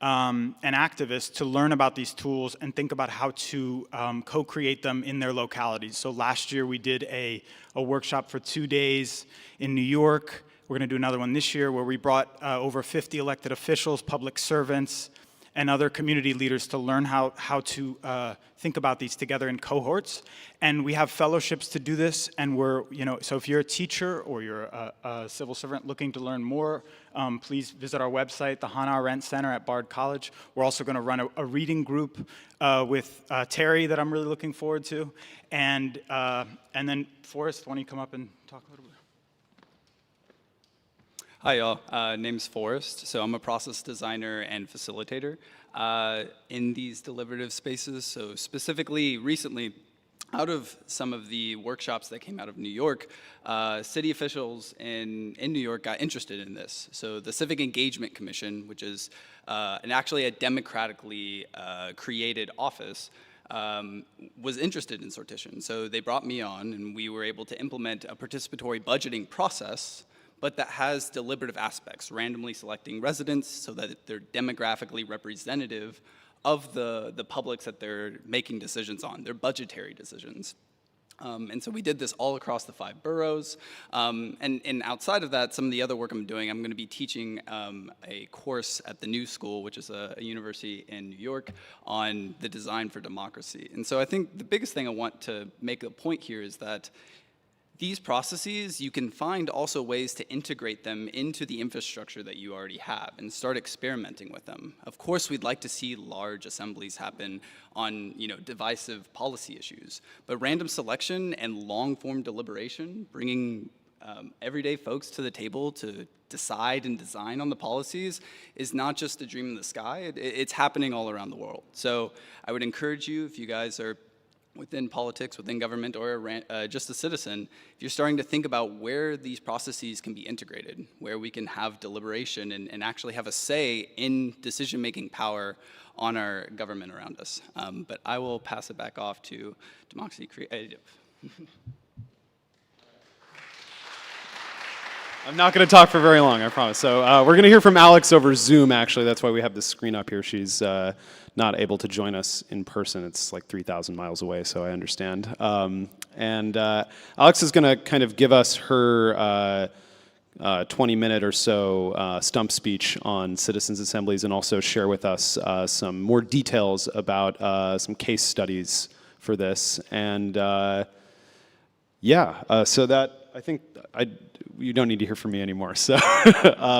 and activists to learn about these tools and think about how to co-create them in their localities. So last year we did a workshop for 2 days in New York. We're going to do another one this year where we brought over 50 elected officials, public servants, and other community leaders to learn how to think about these together in cohorts. And we have fellowships to do this, and so if you're a teacher or you're a civil servant looking to learn more, please visit our website, the Hannah Arendt Center at Bard College. We're also going to run a reading group with Terry that I'm really looking forward to. And then Forrest, why don't you come up and talk a little bit? Hi, y'all. Name's Forrest. So I'm a process designer and facilitator in these deliberative spaces. So specifically, recently, out of some of the workshops that came out of New York, city officials in New York got interested in this. So the Civic Engagement Commission, which is actually a democratically created office, was interested in sortition. So they brought me on, and we were able to implement a participatory budgeting process, but that has deliberative aspects, randomly selecting residents so that they're demographically representative of the publics that they're making decisions on, their budgetary decisions. And so we did this all across the 5 boroughs. And outside of that, some of the other work I'm doing, I'm going to be teaching a course at the New School, which is a university in New York, on the design for democracy. And so I think the biggest thing I want to make a point here is that These processes, you can find also ways to integrate them into the infrastructure that you already have and start experimenting with them. Of course, we'd like to see large assemblies happen on, divisive policy issues, but random selection and long-form deliberation, bringing everyday folks to the table to decide and design on the policies is not just a dream in the sky, it's happening all around the world. So I would encourage you, if you guys are within politics, within government, or just a citizen, if you're starting to think about where these processes can be integrated, where we can have deliberation and actually have a say in decision-making power on our government around us. But I will pass it back off to Democracy Creative. I'm not going to talk for very long, I promise. So we're going to hear from Alex over Zoom, actually. That's why we have this screen up here. She's not able to join us in person. It's like 3,000 miles away, so I understand. And Alex is going to kind of give us her 20-minute or so stump speech on citizens' assemblies and also share with us some more details about some case studies for this. And so that, I think, you don't need to hear from me anymore. So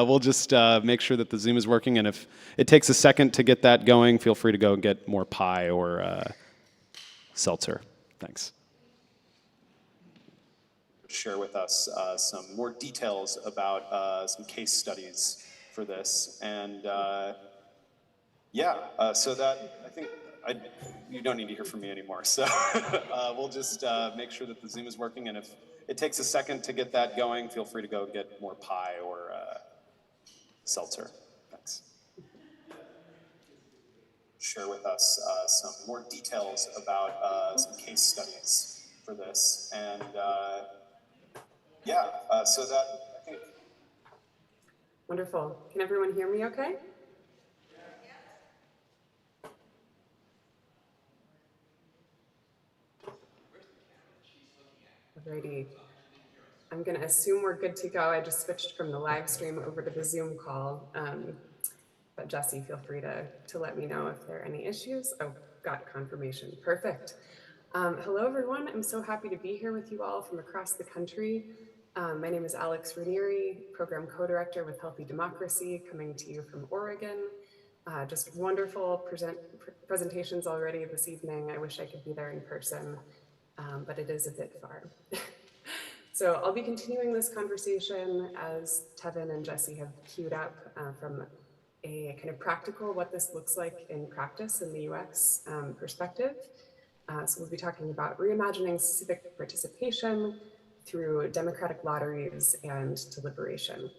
we'll just make sure that the Zoom is working. And if it takes a second to get that going, feel free to go and get more pie or seltzer. Thanks. Share with us some more details about some case studies for this. And so that, I think, you don't need to hear from me anymore. So we'll just make sure that the Zoom is working. And if it takes a second to get that going, feel free to go get more pie or seltzer. Thanks. Share with us some more details about some case studies for this. And so that, I think. Wonderful. Can everyone hear me okay? Alrighty. I'm going to assume we're good to go. I just switched from the live stream over to the Zoom call. But Jesse, feel free to let me know if there are any issues. Oh, got confirmation. Perfect. Hello, everyone. I'm so happy to be here with you all from across the country. My name is Alex Ranieri, Program Co-Director with Healthy Democracy, coming to you from Oregon. Just wonderful presentations already this evening. I wish I could be there in person, but it is a bit far. So I'll be continuing this conversation as Tevin and Jesse have queued up from a kind of practical, what this looks like in practice in the UX perspective. So we'll be talking about reimagining civic participation through democratic lotteries and deliberation.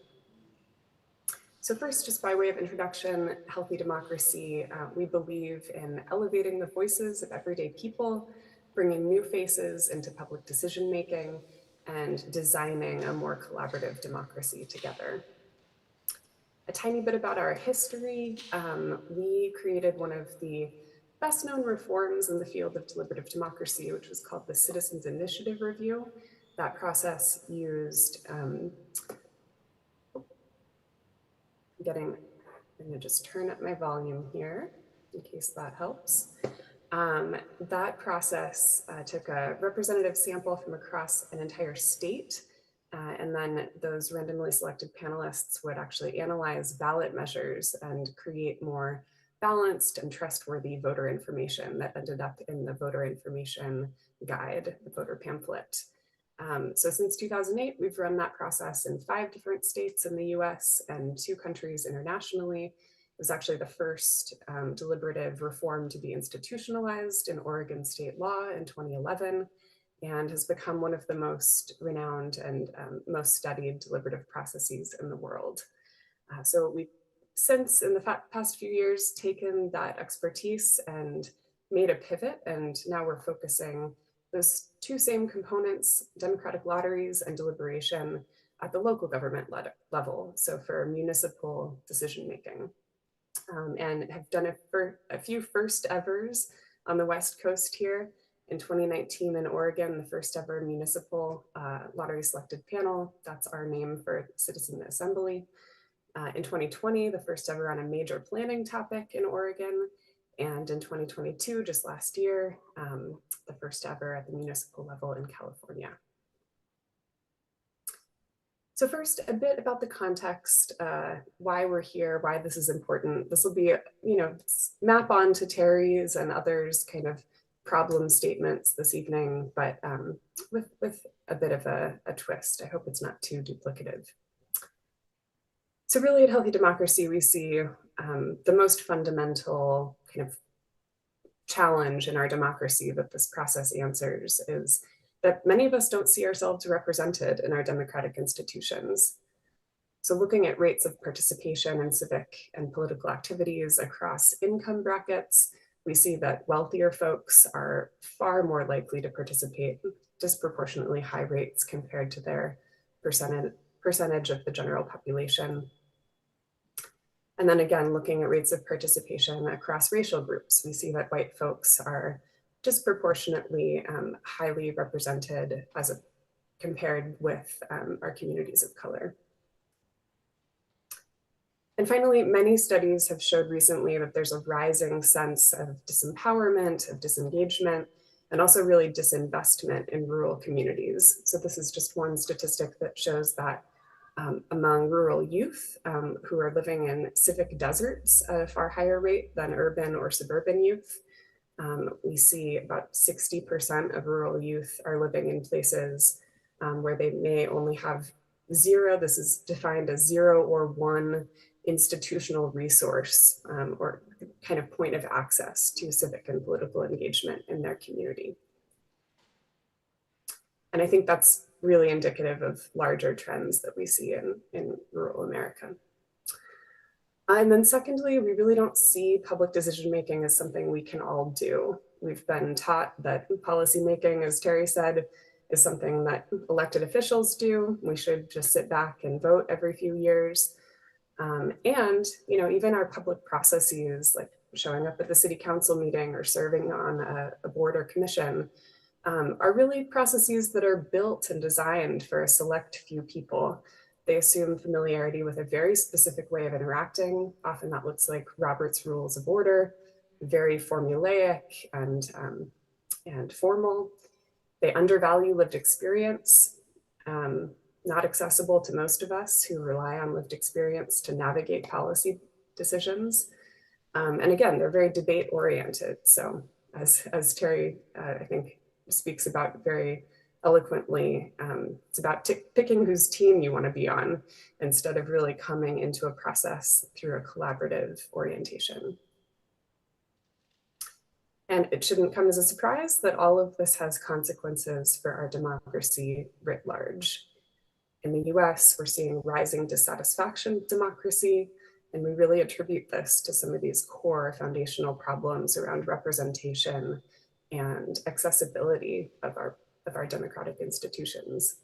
So first, just by way of introduction, Healthy Democracy, we believe in elevating the voices of everyday people, bringing new faces into public decision-making, and designing a more collaborative democracy together. A tiny bit about our history. We created one of the best known reforms in the field of deliberative democracy, which was called the Citizens Initiative Review. That process used, I'm gonna just turn up my volume here in case that helps. That process took a representative sample from across an entire state, and then those randomly selected panelists would actually analyze ballot measures and create more balanced and trustworthy voter information that ended up in the voter information guide, the voter pamphlet. So since 2008, we've run that process in 5 different states in the US and 2 countries internationally. It was actually the first deliberative reform to be institutionalized in Oregon state law in 2011, and has become one of the most renowned and most studied deliberative processes in the world. So we've since, in the past few years, taken that expertise and made a pivot, and now we're focusing those 2 same components, democratic lotteries and deliberation, at the local government level, so for municipal decision-making. And have done a few first evers on the West Coast here. In 2019 in Oregon, the first ever municipal lottery selected panel, that's our name for Citizen Assembly. In 2020, the first ever on a major planning topic in Oregon. And in 2022, just last year, the first ever at the municipal level in California. So first, a bit about the context, why we're here, why this is important. This will be, map on to Terry's and others' kind of problem statements this evening, but with a bit of a twist. I hope it's not too duplicative. So really at Healthy Democracy, we see the most fundamental kind of challenge in our democracy that this process answers is that many of us don't see ourselves represented in our democratic institutions. So looking at rates of participation in civic and political activities across income brackets, we see that wealthier folks are far more likely to participate, disproportionately high rates compared to their percentage of the general population. And then again, looking at rates of participation across racial groups, we see that white folks are disproportionately highly represented compared with our communities of color. And finally, many studies have showed recently that there's a rising sense of disempowerment, of disengagement, and also really disinvestment in rural communities. So this is just one statistic that shows that among rural youth who are living in civic deserts at a far higher rate than urban or suburban youth. We see about 60% of rural youth are living in places where they may only have zero, this is defined as 0 or 1 institutional resource or kind of point of access to civic and political engagement in their community. And I think that's really indicative of larger trends that we see in rural America. And then secondly, we really don't see public decision-making as something we can all do. We've been taught that policymaking, as Terry said, is something that elected officials do. We should just sit back and vote every few years. And even our public processes, like showing up at the city council meeting or serving on a board or commission, are really processes that are built and designed for a select few people. They assume familiarity with a very specific way of interacting. Often that looks like Robert's Rules of Order, very formulaic and formal. They undervalue lived experience, not accessible to most of us who rely on lived experience to navigate policy decisions. And again, they're very debate oriented. So as Terry, I think, speaks about very eloquently, it's about picking whose team you want to be on instead of really coming into a process through a collaborative orientation. And it shouldn't come as a surprise that all of this has consequences for our democracy writ large. In the US, we're seeing rising dissatisfaction with democracy, and we really attribute this to some of these core foundational problems around representation and accessibility of our democratic institutions.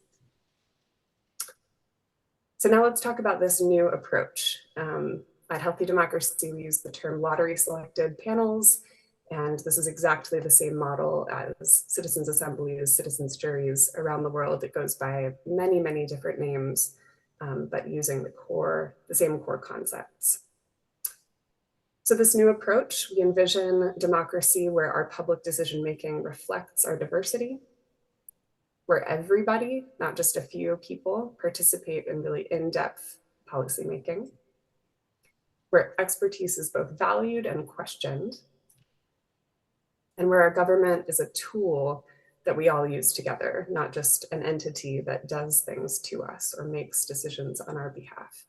So now let's talk about this new approach. At Healthy Democracy, we use the term lottery selected panels, and this is exactly the same model as citizens' assemblies, citizens' juries around the world. It goes by many, many different names, but using the same core concepts. So this new approach, we envision democracy where our public decision-making reflects our diversity, where everybody, not just a few people, participate in really in-depth policymaking, where expertise is both valued and questioned, and where our government is a tool that we all use together, not just an entity that does things to us or makes decisions on our behalf.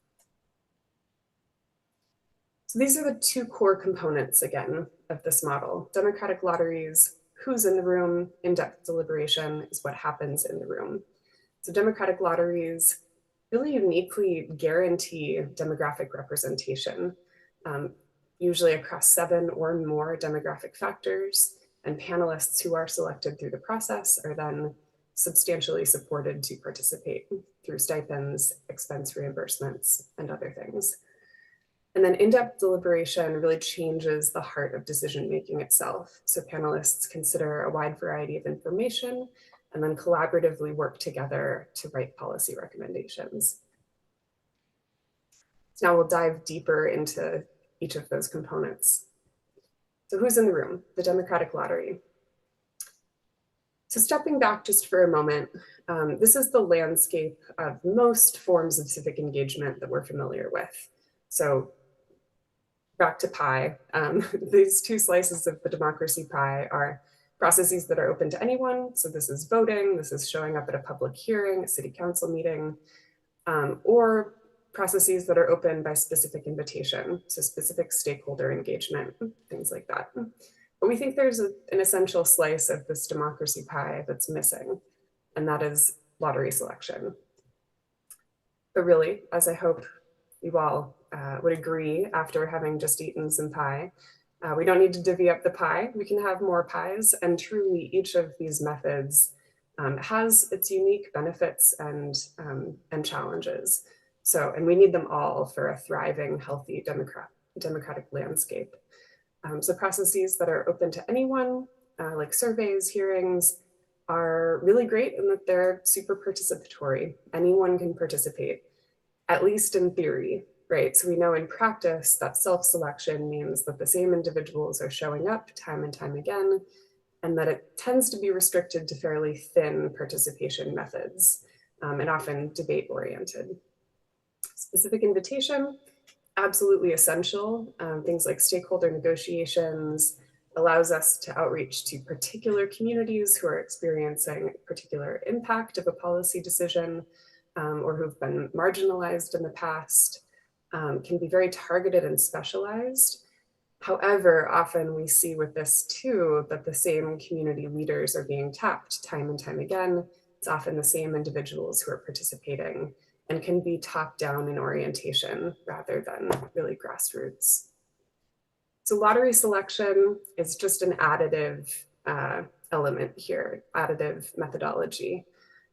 So these are the two core components, again, of this model. Democratic lotteries, who's in the room, in-depth deliberation is what happens in the room. So democratic lotteries really uniquely guarantee demographic representation, usually across 7 or more demographic factors, and panelists who are selected through the process are then substantially supported to participate through stipends, expense reimbursements, and other things. And then in-depth deliberation really changes the heart of decision-making itself. So panelists consider a wide variety of information and then collaboratively work together to write policy recommendations. So now we'll dive deeper into each of those components. So who's in the room? The democratic lottery. So stepping back just for a moment, this is the landscape of most forms of civic engagement that we're familiar with. So back to pie, these two slices of the democracy pie are processes that are open to anyone. So this is voting, this is showing up at a public hearing, a city council meeting, or processes that are open by specific invitation, so specific stakeholder engagement, things like that. But we think there's an essential slice of this democracy pie that's missing, and that is lottery selection. But really, as I hope you all would agree after having just eaten some pie, we don't need to divvy up the pie. We can have more pies, and truly each of these methods has its unique benefits and challenges. So, and we need them all for a thriving, healthy democratic landscape. So processes that are open to anyone, like surveys, hearings, are really great in that they're super participatory. Anyone can participate, at least in theory, right? So we know in practice that self-selection means that the same individuals are showing up time and time again, and that it tends to be restricted to fairly thin participation methods, and often debate-oriented. Specific invitation, absolutely essential. Things like stakeholder negotiations allows us to outreach to particular communities who are experiencing particular impact of a policy decision, or who've been marginalized in the past, can be very targeted and specialized. However, often we see with this too, that the same community leaders are being tapped time and time again. It's often the same individuals who are participating and can be top down in orientation rather than really grassroots. So lottery selection is just an additive element here, additive methodology.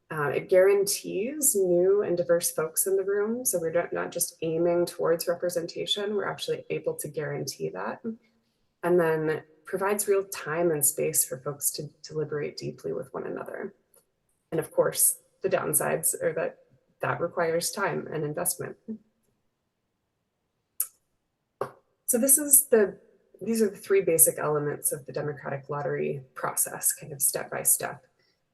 It guarantees new and diverse folks in the room. So we're not just aiming towards representation, we're actually able to guarantee that. And then provides real time and space for folks to deliberate deeply with one another. And of course, the downsides are that requires time and investment. So these are the three basic elements of the democratic lottery process, kind of step by step.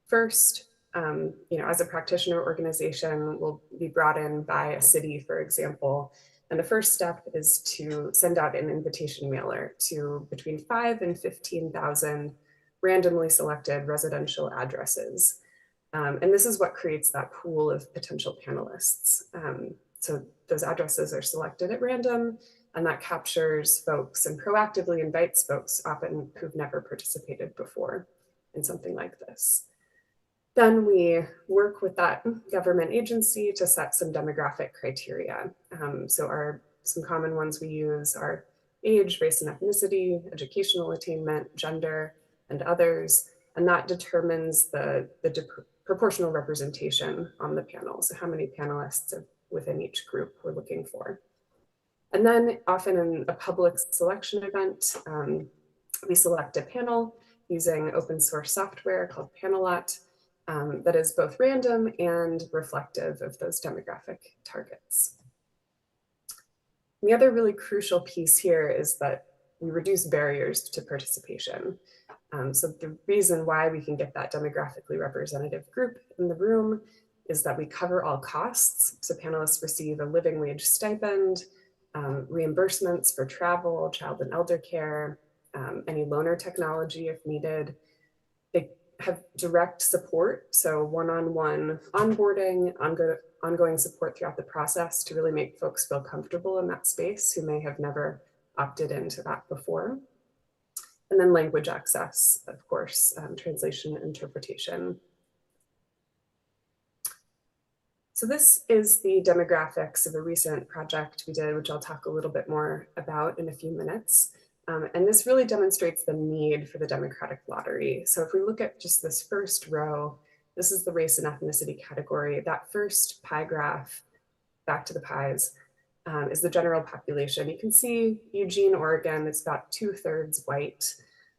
First, as a practitioner organization, we'll be brought in by a city, for example, and the first step is to send out an invitation mailer to between 5,000 and 15,000 randomly selected residential addresses. And this is what creates that pool of potential panelists. So those addresses are selected at random, and that captures folks and proactively invites folks, often who've never participated before in something like this. Then we work with that government agency to set some demographic criteria. So some common ones we use are age, race and ethnicity, educational attainment, gender, and others. And that determines the proportional representation on the panel. So how many panelists within each group we're looking for. And then often in a public selection event, we select a panel using open source software called Panelot that is both random and reflective of those demographic targets. The other really crucial piece here is that we reduce barriers to participation. So the reason why we can get that demographically representative group in the room is that we cover all costs. So panelists receive a living wage stipend, reimbursements for travel, child and elder care, any loaner technology if needed. They have direct support, so one-on-one onboarding, ongoing support throughout the process to really make folks feel comfortable in that space who may have never opted into that before. And then language access, of course, translation and interpretation. So this is the demographics of a recent project we did, which I'll talk a little bit more about in a few minutes. And this really demonstrates the need for the democratic lottery. So if we look at just this first row, this is the race and ethnicity category. That first pie graph, back to the pies, is the general population. You can see Eugene, Oregon, it's about 2/3 white.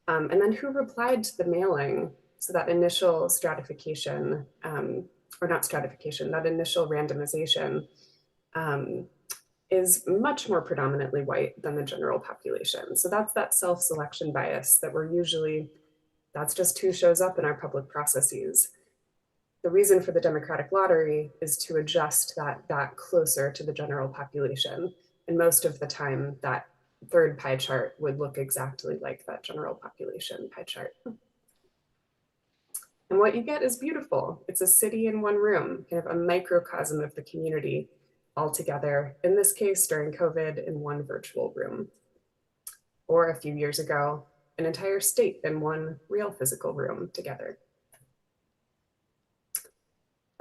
And then who replied to the mailing? So that initial stratification, or not stratification, that initial randomization is much more predominantly white than the general population. So that's that self-selection bias that we're usually That's just who shows up in our public processes. The reason for the democratic lottery is to adjust that back closer to the general population. And most of the time, that third pie chart would look exactly like that general population pie chart. And what you get is beautiful. It's a city in one room, kind of a microcosm of the community all together, in this case, during COVID, in one virtual room. Or a few years ago, an entire state in one real physical room together.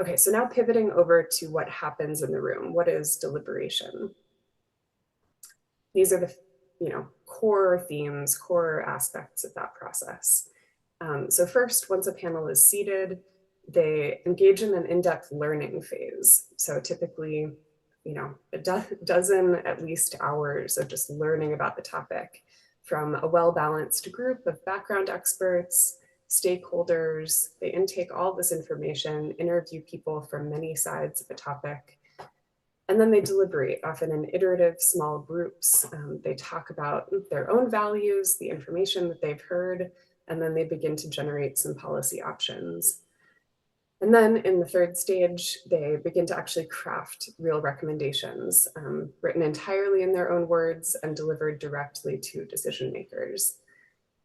Okay, so now pivoting over to what happens in the room. What is deliberation? These are the core themes, core aspects of that process. So first, once a panel is seated, they engage in an in-depth learning phase. So typically, a dozen at least hours of just learning about the topic from a well-balanced group of background experts, stakeholders. They intake all this information, interview people from many sides of the topic, and then they deliberate, often in iterative small groups. They talk about their own values, the information that they've heard, and then they begin to generate some policy options. And then in the third stage, they begin to actually craft real recommendations, written entirely in their own words and delivered directly to decision makers.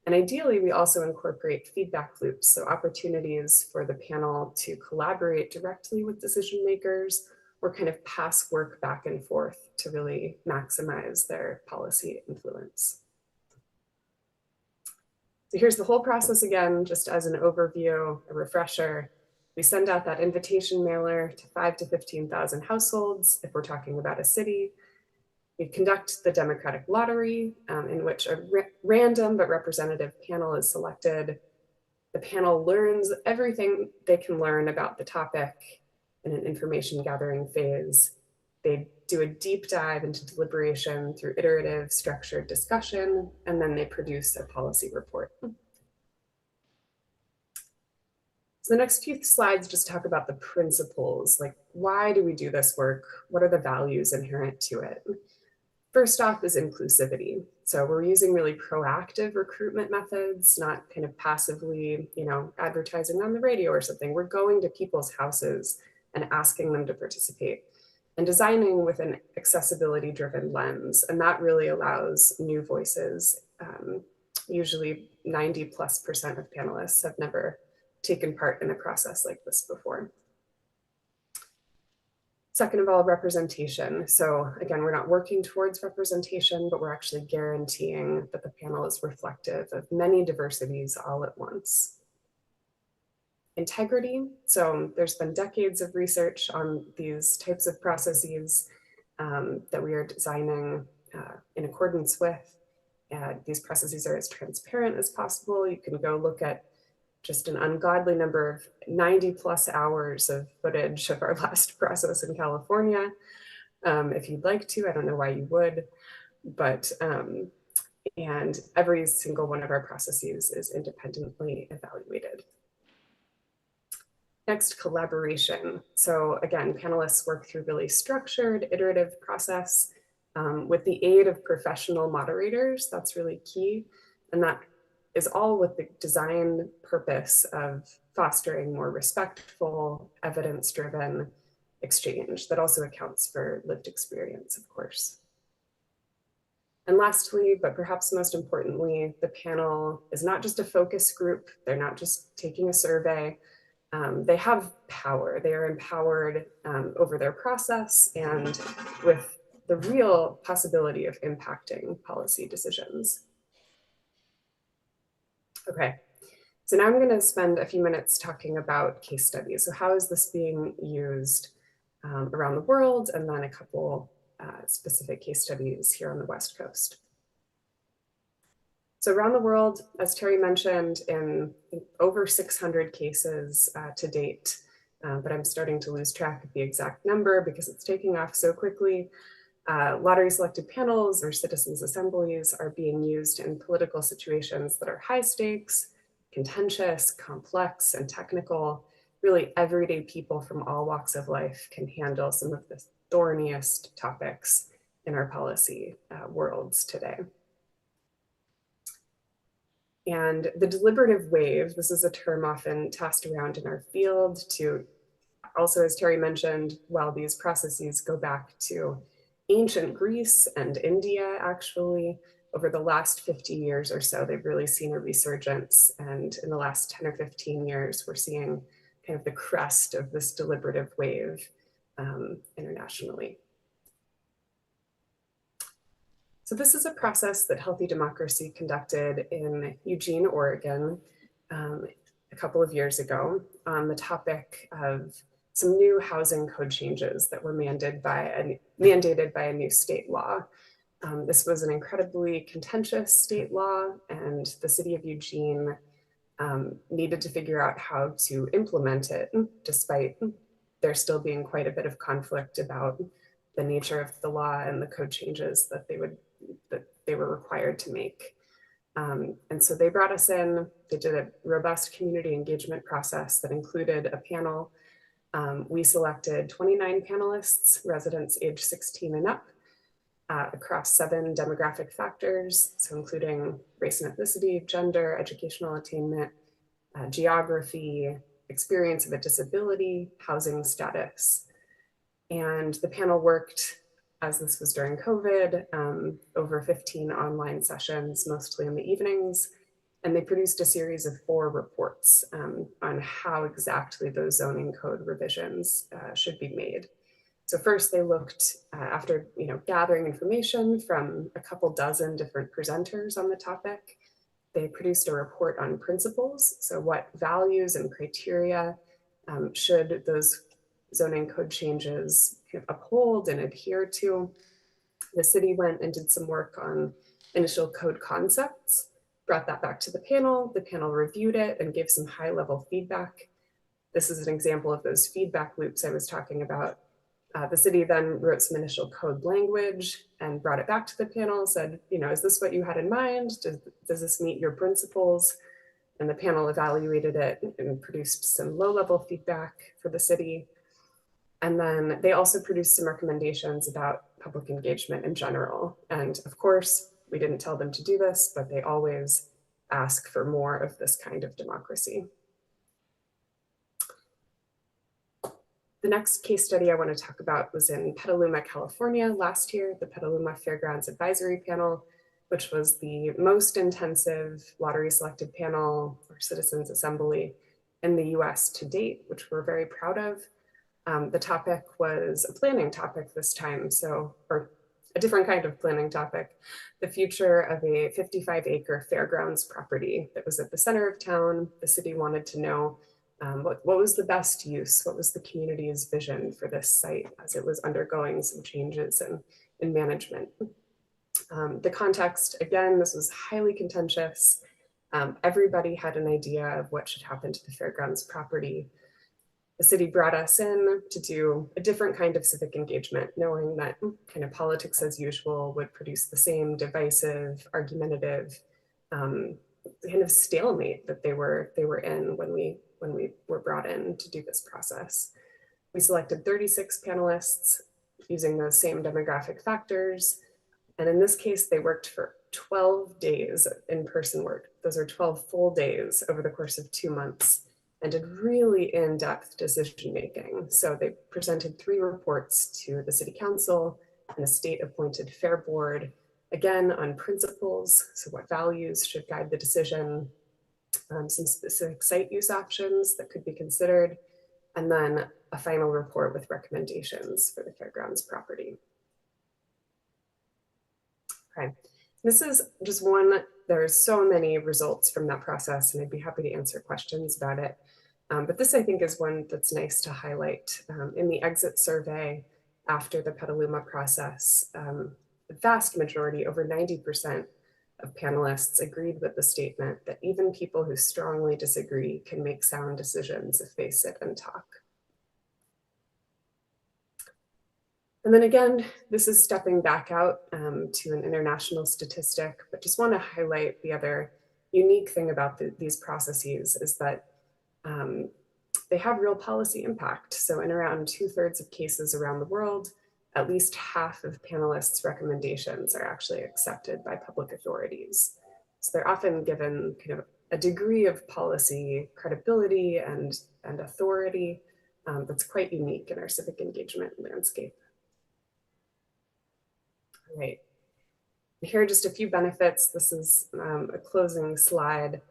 And ideally, we also incorporate feedback loops, so opportunities for the panel to collaborate directly with decision makers or kind of pass work back and forth to really maximize their policy influence. So here's the whole process again, just as an overview, a refresher. We send out that invitation mailer to 5,000 to 15,000 households if we're talking about a city. We conduct the democratic lottery in which a random but representative panel is selected. The panel learns everything they can learn about the topic in an information gathering phase. They do a deep dive into deliberation through iterative structured discussion, and then they produce a policy report. So the next few slides just talk about the principles, like why do we do this work? What are the values inherent to it? First off is inclusivity. So we're using really proactive recruitment methods, not kind of passively, advertising on the radio or something. We're going to people's houses and asking them to participate and designing with an accessibility-driven lens. And that really allows new voices. Usually 90+% of panelists have never taken part in a process like this before. Second of all, representation. So again, we're not working towards representation, but we're actually guaranteeing that the panel is reflective of many diversities all at once. Integrity. So there's been decades of research on these types of processes that we are designing in accordance with. These processes are as transparent as possible. You can go look at just an ungodly number of 90+ hours of footage of our last process in California. If you'd like to, I don't know why you would, but, and every single one of our processes is independently evaluated. Next, collaboration. So again, panelists work through really structured, iterative process with the aid of professional moderators. That's really key. And that is all with the design purpose of fostering more respectful, evidence-driven exchange that also accounts for lived experience, of course. And lastly, but perhaps most importantly, the panel is not just a focus group. They're not just taking a survey. They have power. They are empowered over their process and with the real possibility of impacting policy decisions. Okay, so now I'm going to spend a few minutes talking about case studies. So how is this being used around the world, and then a couple specific case studies here on the West Coast. So around the world, as Terry mentioned, in over 600 cases to date, but I'm starting to lose track of the exact number because it's taking off so quickly. Lottery selected panels or citizens' assemblies are being used in political situations that are high stakes, contentious, complex, and technical. Really, everyday people from all walks of life can handle some of the thorniest topics in our policy worlds today. And the deliberative wave, this is a term often tossed around in our field to also, as Terry mentioned, while these processes go back to ancient Greece and India, actually, over the last 50 years or so, they've really seen a resurgence. And in the last 10 or 15 years, we're seeing kind of the crest of this deliberative wave internationally. So this is a process that Healthy Democracy conducted in Eugene, Oregon, a couple of years ago on the topic of some new housing code changes that were mandated by a new state law. This was an incredibly contentious state law, and the city of Eugene needed to figure out how to implement it, despite there still being quite a bit of conflict about the nature of the law and the code changes that they were required to make. And so they brought us in. They did a robust community engagement process that included a panel. We selected 29 panelists, residents age 16 and up, across 7 demographic factors, so including race and ethnicity, gender, educational attainment, geography, experience of a disability, housing status. And the panel worked, as this was during COVID, over 15 online sessions, mostly in the evenings. And they produced a series of 4 reports on how exactly those zoning code revisions should be made. So first they looked, after gathering information from a couple dozen different presenters on the topic, they produced a report on principles. So what values and criteria should those zoning code changes uphold and adhere to? The city went and did some work on initial code concepts, brought that back to the panel reviewed it and gave some high-level feedback. This is an example of those feedback loops I was talking about. The city then wrote some initial code language and brought it back to the panel, said, is this what you had in mind? Does this meet your principles? And the panel evaluated it and produced some low-level feedback for the city. And then they also produced some recommendations about public engagement in general. And of course, we didn't tell them to do this, but they always ask for more of this kind of democracy. The next case study I want to talk about was in Petaluma, California last year, the Petaluma Fairgrounds Advisory Panel, which was the most intensive lottery selected panel or citizens assembly in the US to date, which we're very proud of. The topic was a planning topic this time, or a different kind of planning topic, the future of a 55-acre fairgrounds property that was at the center of town. The city wanted to know what was the best use, what was the community's vision for this site as it was undergoing some changes in management. The context, again, this was highly contentious. Everybody had an idea of what should happen to the fairgrounds property. The city brought us in to do a different kind of civic engagement, knowing that kind of politics as usual would produce the same divisive, argumentative kind of stalemate that they were in when we were brought in to do this process. We selected 36 panelists using those same demographic factors. And in this case, they worked for 12 days in-person work. Those are 12 full days over the course of 2 months, and did really in-depth decision-making. So they presented 3 reports to the city council and a state-appointed fair board, again on principles, so what values should guide the decision, some specific site use options that could be considered, and then a final report with recommendations for the fairgrounds property. Okay, this is just one. There's so many results from that process, and I'd be happy to answer questions about it. But this, I think, is one that's nice to highlight. In the exit survey after the Petaluma process, the vast majority, over 90% of panelists agreed with the statement that even people who strongly disagree can make sound decisions if they sit and talk. And then again, this is stepping back out to an international statistic, but just want to highlight the other unique thing about these processes is that they have real policy impact. So in around 2/3 of cases around the world, at least half of panelists' recommendations are actually accepted by public authorities. So they're often given kind of a degree of policy credibility and authority that's quite unique in our civic engagement landscape. All right. Here are just a few benefits. This is a closing slide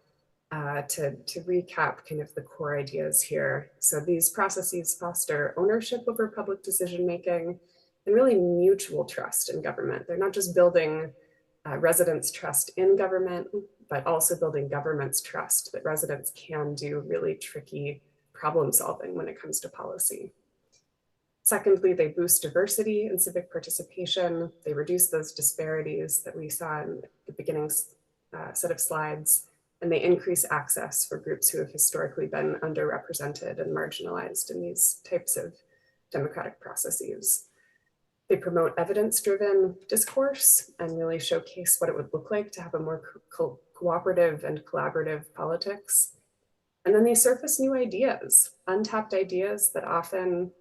to recap kind of the core ideas here. So these processes foster ownership over public decision-making and really mutual trust in government. They're not just building residents' trust in government, but also building government's trust that residents can do really tricky problem solving when it comes to policy. Secondly, they boost diversity and civic participation. They reduce those disparities that we saw in the beginning set of slides, and they increase access for groups who have historically been underrepresented and marginalized in these types of democratic processes. They promote evidence-driven discourse and really showcase what it would look like to have a more cooperative and collaborative politics. And then they surface new ideas, untapped ideas that often,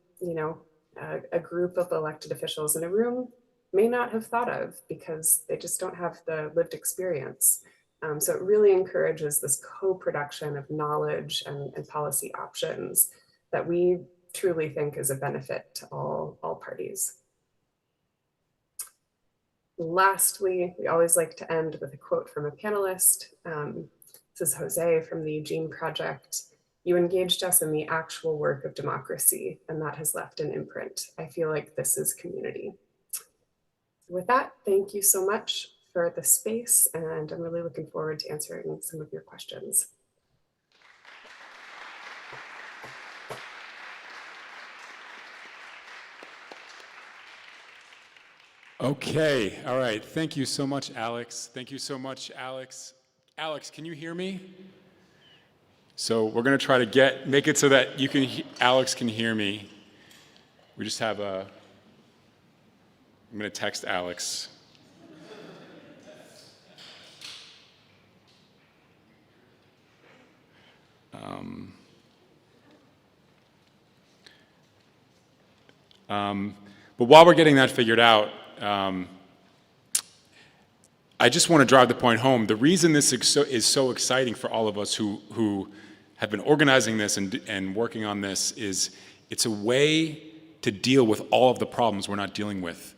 a group of elected officials in a room may not have thought of because they just don't have the lived experience. So it really encourages this co-production of knowledge and policy options that we truly think is a benefit to all parties. Lastly, we always like to end with a quote from a panelist. This is Jose from the Eugene Project. "You engaged us in the actual work of democracy, and that has left an imprint. I feel like this is community." With that, thank you so much for the space, and I'm really looking forward to answering some of your questions. Okay, all right. Thank you so much, Alex. Thank you so much, Alex. Alex, can you hear me? So we're going to try to make it so that Alex can hear me. We just have I'm going to text Alex. But while we're getting that figured out, I just want to drive the point home. The reason this is so exciting for all of us who have been organizing this and working on this is it's a way to deal with all of the problems we're not dealing with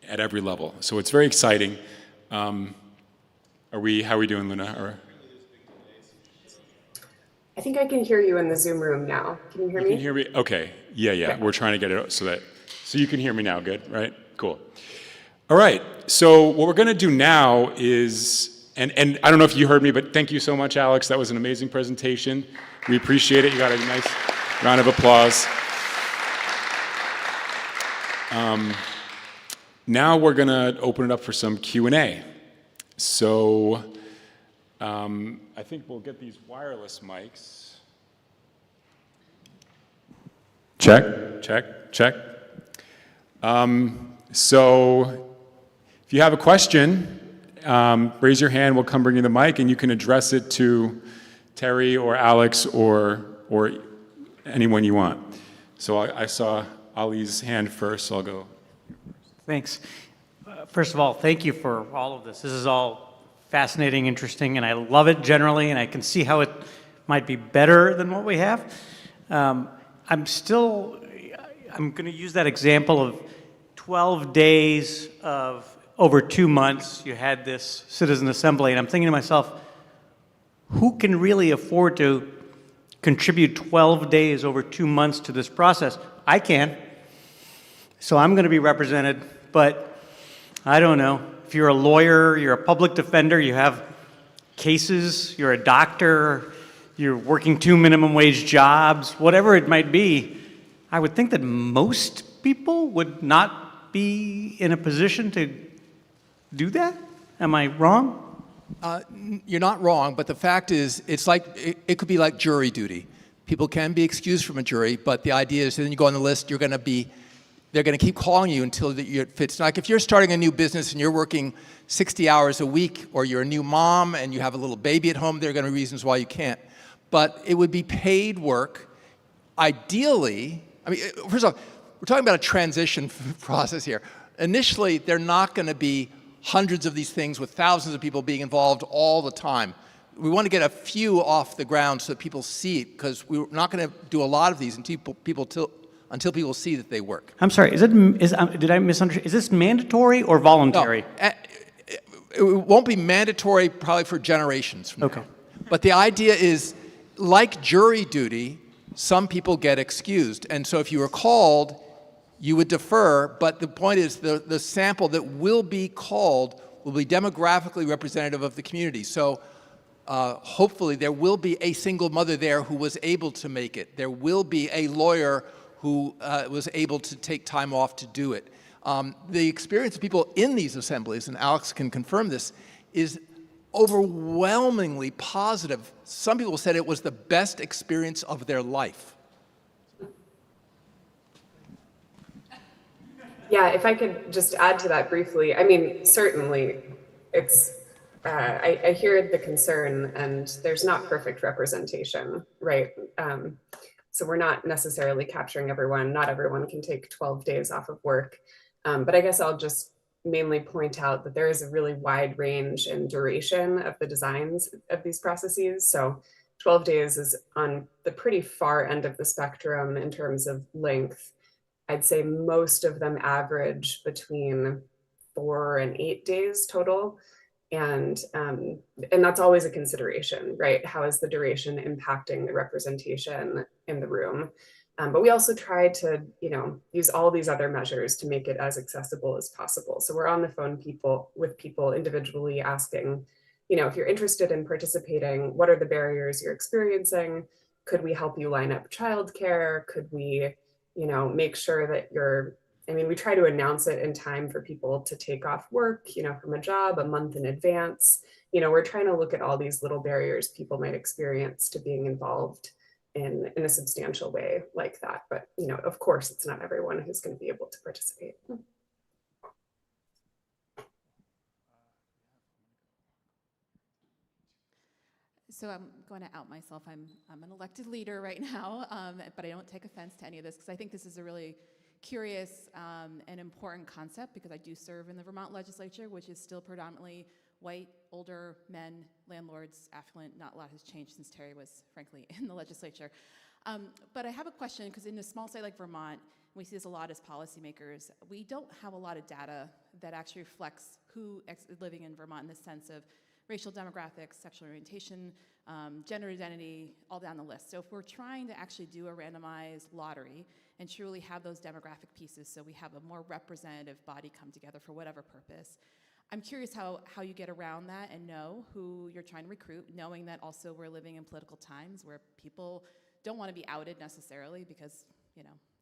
at every level. So it's very exciting. How are we doing, Luna? I think I can hear you in the Zoom room now. Can you hear me? You can hear me? Okay. Yeah. Okay. We're trying to get it so you can hear me now. Good, right? Cool. All right. So what we're going to do now is, and I don't know if you heard me, but thank you so much, Alex. That was an amazing presentation. We appreciate it. You got a nice round of applause. Now we're going to open it up for some Q&A. So I think we'll get these wireless mics. Check. So if you have a question, raise your hand. We'll come bring you the mic, and you can address it to Terry or Alex or anyone you want. So I saw Ali's hand first, so I'll go. Thanks. First of all, thank you for all of this. This is all fascinating, interesting, and I love it generally, and I can see how it might be better than what we have. I'm going to use that example of 12 days of over 2 months, you had this citizen assembly, and I'm thinking to myself, who can really afford to contribute 12 days over 2 months to this process? I can. So I'm going to be represented, but I don't know. If you're a lawyer, you're a public defender, you have cases, you're a doctor, you're working 2 minimum wage jobs, whatever it might be, I would think that most people would not be in a position to do that? Am I wrong? You're not wrong, but the fact is, it could be like jury duty. People can be excused from a jury, but the idea is then you go on the list, they're going to keep calling you until it fits. Like if you're starting a new business and you're working 60 hours a week, or you're a new mom and you have a little baby at home, there are going to be reasons why you can't. But it would be paid work. Ideally, I mean, first of all, we're talking about a transition process here. Initially, they're not going to be hundreds of these things with thousands of people being involved all the time. We want to get a few off the ground so that people see it, because we're not going to do a lot of these until people see that they work. I'm sorry, did I misunderstand? Is this mandatory or voluntary? No, it won't be mandatory probably for generations from Okay. now. But the idea is, like jury duty, some people get excused. And so if you were called, you would defer. But the point is, the sample that will be called will be demographically representative of the community. So hopefully there will be a single mother there who was able to make it. There will be a lawyer who was able to take time off to do it. The experience of people in these assemblies, and Alex can confirm this, is overwhelmingly positive. Some people said it was the best experience of their life. Yeah, if I could just add to that briefly, I mean, certainly it's, I hear the concern, and there's not perfect representation, right? So we're not necessarily capturing everyone. Not everyone can take 12 days off of work. But I guess I'll just mainly point out that there is a really wide range in duration of the designs of these processes. So 12 days is on the pretty far end of the spectrum in terms of length. I'd say most of them average between 4 and 8 days total. And that's always a consideration, right? How is the duration impacting the representation in the room? But we also try to, use all these other measures to make it as accessible as possible. So we're on the phone with people individually asking, if you're interested in participating, what are the barriers you're experiencing? Could we help you line up childcare? Could we, make sure that we try to announce it in time for people to take off work, from a job a month in advance. We're trying to look at all these little barriers people might experience to being involved in a substantial way like that. But, of course, it's not everyone who's going to be able to participate. So I'm going to out myself. I'm an elected leader right now, but I don't take offense to any of this, because I think this is a really curious and important concept, because I do serve in the Vermont legislature, which is still predominantly white, older men, landlords, affluent. Not a lot has changed since Terry was, frankly, in the legislature. But I have a question, because in a small state like Vermont, we see this a lot as policymakers, we don't have a lot of data that actually reflects who is living in Vermont in the sense of racial demographics, sexual orientation, gender identity, all down the list. So if we're trying to actually do a randomized lottery and truly have those demographic pieces so we have a more representative body come together for whatever purpose, I'm curious how you get around that and know who you're trying to recruit, knowing that also we're living in political times where people don't want to be outed necessarily because,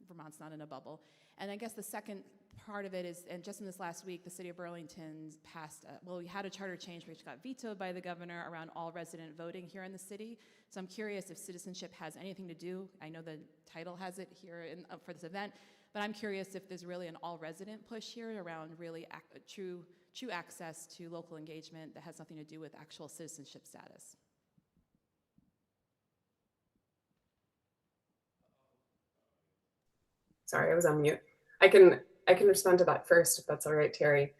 Vermont's not in a bubble. And I guess the second part of it is, and just in this last week, the city of Burlington passed, we had a charter change which got vetoed by the governor around all resident voting here in the city. So I'm curious if citizenship has anything to do. I know the title has it here for this event, but I'm curious if there's really an all resident push here around really true access to local engagement that has nothing to do with actual citizenship status. Sorry, I was on mute. I can respond to that first, if that's all right, Terry.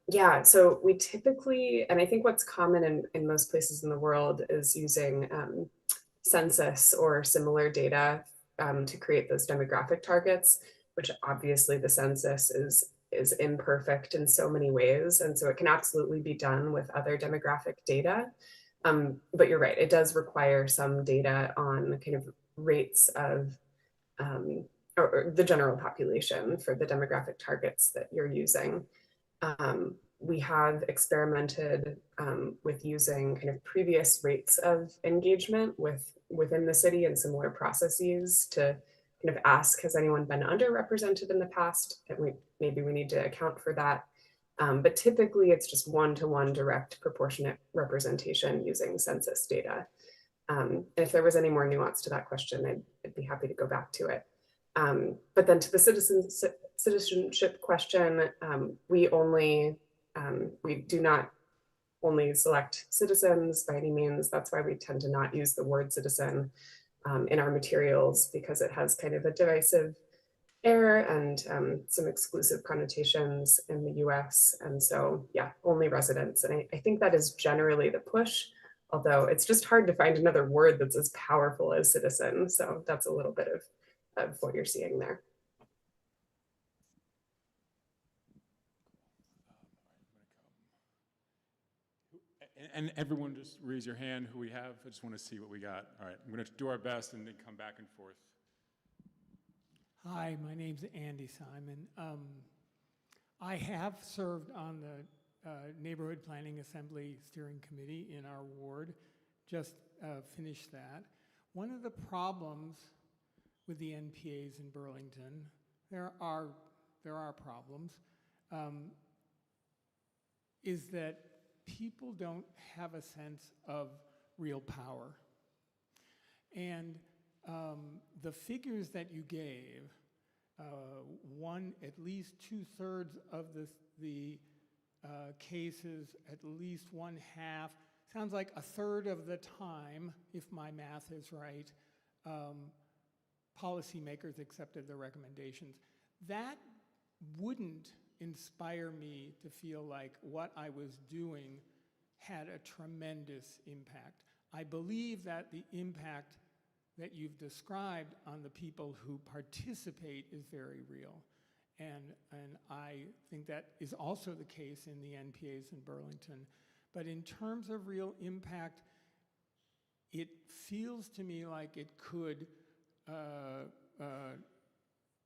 Yeah, so we typically, and I think what's common in most places in the world is using census or similar data to create those demographic targets, which obviously the census is imperfect in so many ways. And so it can absolutely be done with other demographic data. But you're right, it does require some data on the kind of rates of or the general population for the demographic targets that you're using. We have experimented with using kind of previous rates of engagement within the city and similar processes to kind of ask, has anyone been underrepresented in the past? And maybe we need to account for that. But typically it's just one-to-one direct proportionate representation using census data. And if there was any more nuance to that question, I'd be happy to go back to it. But then to the citizenship question, we do not only select citizens by any means. That's why we tend to not use the word citizen in our materials, because it has kind of a divisive air and some exclusive connotations in the US. And so, yeah, only residents. And I think that is generally the push, although it's just hard to find another word that's as powerful as citizen. So that's a little bit of what you're seeing there. And everyone just raise your hand who we have. I just want to see what we got. All right, I'm going to do our best and then come back and forth. Hi, my name's Andy Simon. I have served on the Neighborhood Planning Assembly Steering Committee in our ward, just finished that. One of the problems with the NPAs in Burlington, there are problems, is that people don't have a sense of real power. And the figures that you gave, at least 2/3 of the cases, at least 1/2, sounds like 1/3 of the time, if my math is right, policymakers accepted the recommendations. That wouldn't inspire me to feel like what I was doing had a tremendous impact. I believe that the impact that you've described on the people who participate is very real. And I think that is also the case in the NPAs in Burlington. But in terms of real impact, it feels to me like it could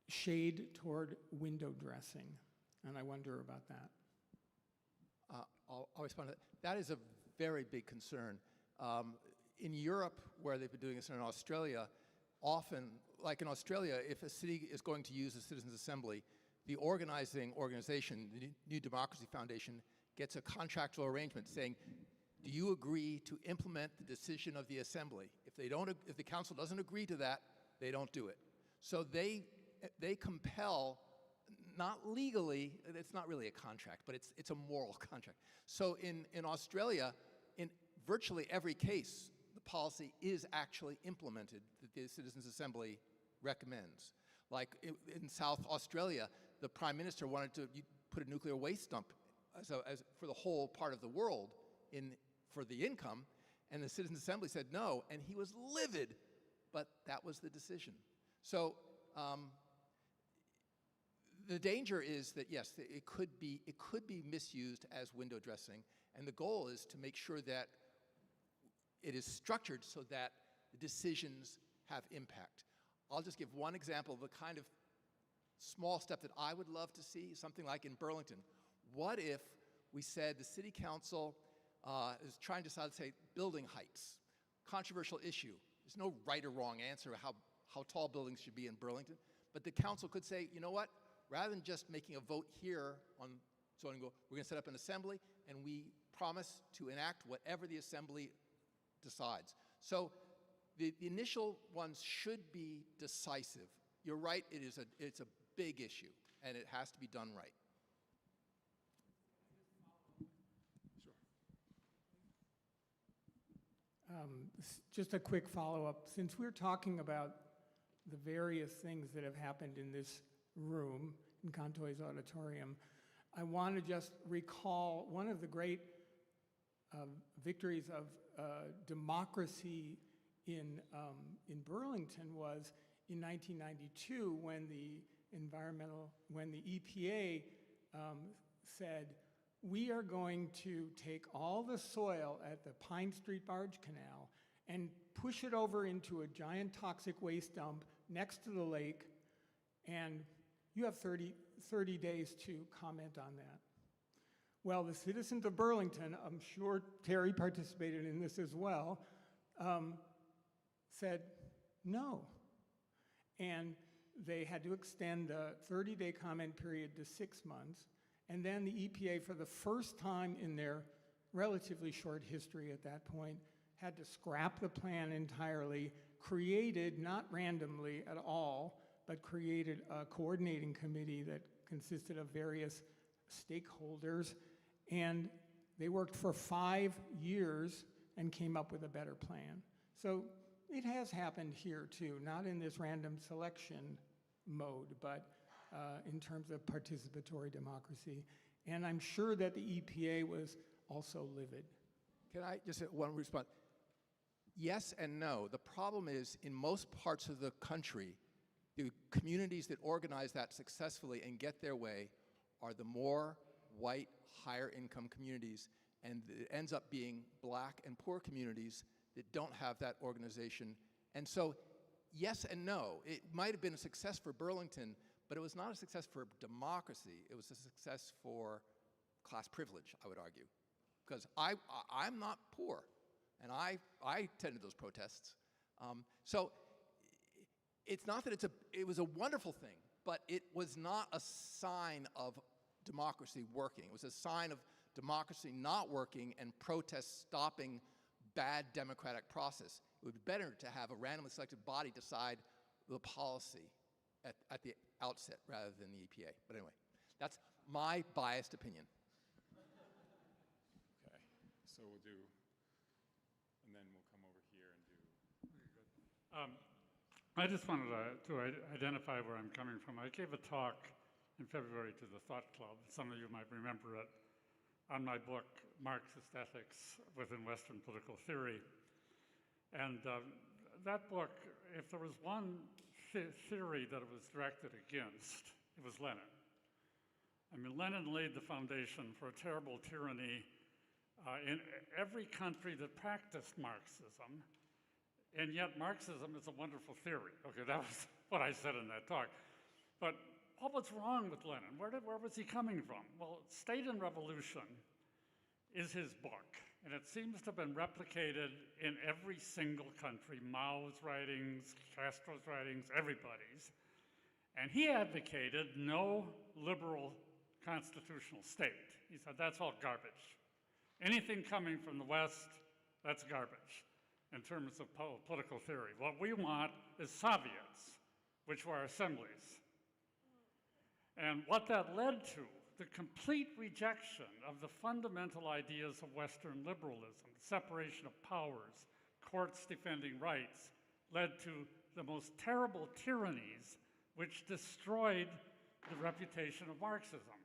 shade toward window dressing. And I wonder about that. I'll respond to that. That is a very big concern. In Europe, where they've been doing this, and in Australia, often, like in Australia, if a city is going to use a citizens' assembly, the organizing organization, the New Democracy Foundation, gets a contractual arrangement saying, do you agree to implement the decision of the assembly? If the council doesn't agree to that, they don't do it. So they compel, not legally, it's not really a contract, but it's a moral contract. So in Australia, in virtually every case, the policy is actually implemented that the Citizens Assembly recommends. Like in South Australia, the Prime Minister wanted to put a nuclear waste dump for the whole part of the world for the income, and the Citizens Assembly said no, and he was livid, but that was the decision. So the danger is that, yes, it could be misused as window dressing, and the goal is to make sure that it is structured so that the decisions have impact. I'll just give one example of the kind of small step that I would love to see, something like in Burlington. What if we said the city council is trying to decide, say, building heights, controversial issue. There's no right or wrong answer how tall buildings should be in Burlington, but the council could say, you know what, rather than just making a vote here on zoning, we're going to set up an assembly, and we promise to enact whatever the assembly decides. So the initial ones should be decisive. You're right, it's a big issue, and it has to be done right. Just a quick follow-up. Since we're talking about the various things that have happened in this room, in Contoy's auditorium, I want to just recall one of the great victories of democracy in Burlington was in 1992 when the EPA said, we are going to take all the soil at the Pine Street Barge Canal and push it over into a giant toxic waste dump next to the lake, and you have 30 days to comment on that. Well, the citizens of Burlington, I'm sure Terry participated in this as well, said no. And they had to extend the 30-day comment period to 6 months. And then the EPA, for the first time in their relatively short history at that point, had to scrap the plan entirely, created, not randomly at all, but created a coordinating committee that consisted of various stakeholders. And they worked for 5 years and came up with a better plan. So it has happened here too, not in this random selection mode, but in terms of participatory democracy. And I'm sure that the EPA was also livid. Can I just have one response? Yes and no. The problem is, in most parts of the country, the communities that organize that successfully and get their way are the more white, higher income communities, and it ends up being black and poor communities that don't have that organization. And so, yes and no. It might have been a success for Burlington, but it was not a success for democracy. It was a success for class privilege, I would argue. Because I'm not poor, and I attended those protests. So it's not that it was a wonderful thing, but it was not a sign of democracy working. It was a sign of democracy not working and protests stopping bad democratic process. It would be better to have a randomly selected body decide the policy at the outset rather than the EPA. But anyway, that's my biased opinion. Okay, so we'll do, and then we'll come over here and do. I just wanted to identify where I'm coming from. I gave a talk in February to the Thought Club. Some of you might remember it, on my book, Marxist Ethics Within Western Political Theory. And that book, if there was one theory that it was directed against, it was Lenin. I mean, Lenin laid the foundation for a terrible tyranny in every country that practiced Marxism, and yet Marxism is a wonderful theory. Okay, that was what I said in that talk. But what was wrong with Lenin? Where was he coming from? Well, State and Revolution is his book, and it seems to have been replicated in every single country, Mao's writings, Castro's writings, everybody's. And he advocated no liberal constitutional state. He said, that's all garbage. Anything coming from the West, that's garbage in terms of political theory. What we want is Soviets, which were assemblies. And what that led to, the complete rejection of the fundamental ideas of Western liberalism, separation of powers, courts defending rights, led to the most terrible tyrannies which destroyed the reputation of Marxism.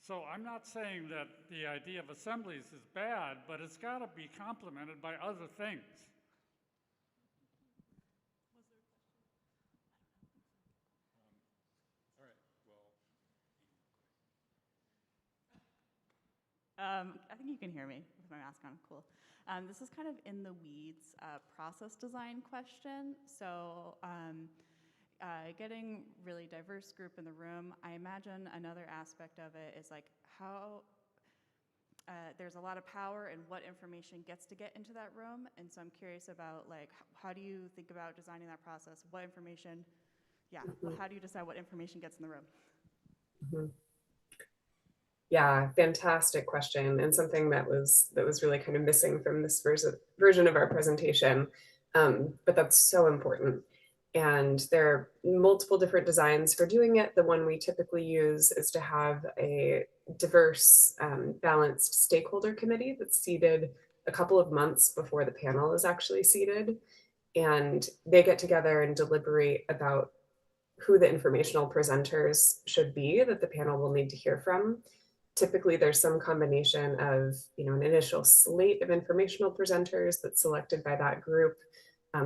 So I'm not saying that the idea of assemblies is bad, but it's got to be complemented by other things. All right, well. I think you can hear me with my mask on, cool. This is kind of in the weeds process design question. So getting really diverse group in the room, I imagine another aspect of it is like how there's a lot of power in what information gets to get into that room. And so I'm curious about like, how do you think about designing that process? What information, how do you decide what information gets in the room? Mm-hmm. Yeah, fantastic question, and something that was really kind of missing from this version of our presentation. But that's so important. And there are multiple different designs for doing it. The one we typically use is to have a diverse, balanced stakeholder committee that's seated a couple of months before the panel is actually seated. And they get together and deliberate about who the informational presenters should be that the panel will need to hear from. Typically, there's some combination of, an initial slate of informational presenters that's selected by that group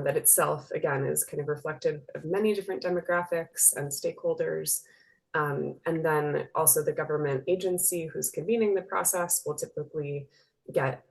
that itself, again, is kind of reflective of many different demographics and stakeholders. And then also the government agency who's convening the process will typically get,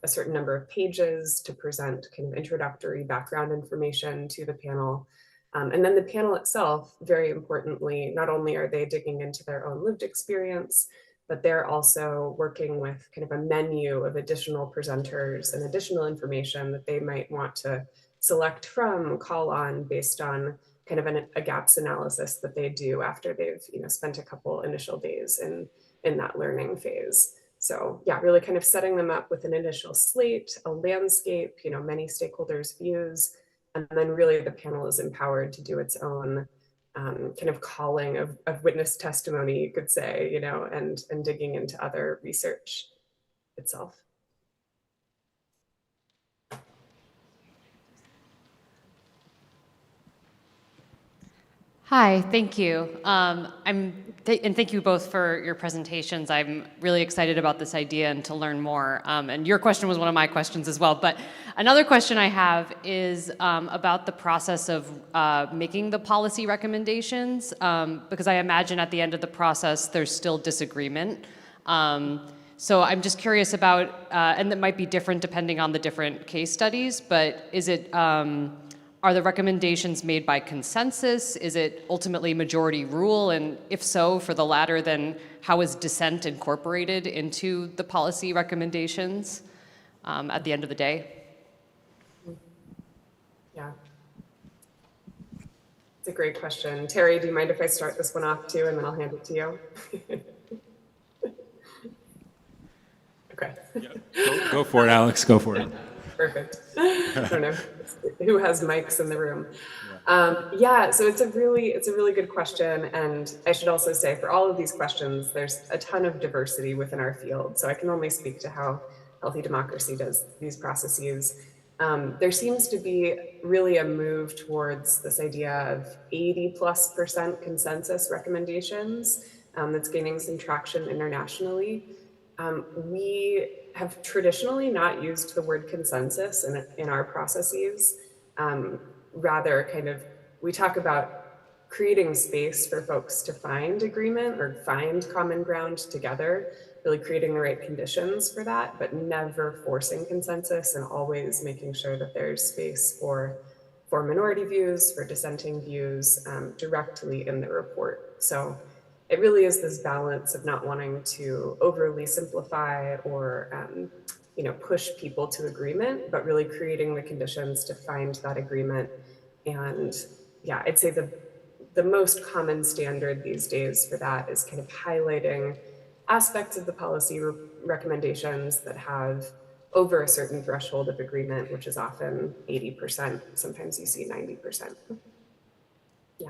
a certain number of pages to present kind of introductory background information to the panel. And then the panel itself, very importantly, not only are they digging into their own lived experience, but they're also working with kind of a menu of additional presenters and additional information that they might want to select from, call on based on kind of a gaps analysis that they do after they've spent a couple initial days in that learning phase. So yeah, really kind of setting them up with an initial slate, a landscape, many stakeholders' views, and then really the panel is empowered to do its own kind of calling of witness testimony, you could say, and digging into other research itself. Hi, thank you. And thank you both for your presentations. I'm really excited about this idea and to learn more. And your question was one of my questions as well. But another question I have is about the process of making the policy recommendations, because I imagine at the end of the process there's still disagreement. So I'm just curious about, and that might be different depending on the different case studies, but is it, are the recommendations made by consensus? Is it ultimately majority rule? And if so, for the latter, then how is dissent incorporated into the policy recommendations at the end of the day? Yeah. It's a great question. Terry, do you mind if I start this one off too, and then I'll hand it to you? Okay. Go for it, Alex. Go for it. Perfect. I don't know who has mics in the room. Yeah, so it's a really good question, and I should also say for all of these questions, there's a ton of diversity within our field. So I can only speak to how healthy democracy does these processes. There seems to be really a move towards this idea of 80+% consensus recommendations that's gaining some traction internationally. We have traditionally not used the word consensus in our processes. Rather, we talk about creating space for folks to find agreement or find common ground together, really creating the right conditions for that, but never forcing consensus, and always making sure that there's space for minority views, for dissenting views directly in the report. So it really is this balance of not wanting to overly simplify or push people to agreement, but really creating the conditions to find that agreement. And yeah, I'd say the most common standard these days for that is kind of highlighting aspects of the policy recommendations that have over a certain threshold of agreement, which is often 80%. Sometimes you see 90%. Yeah.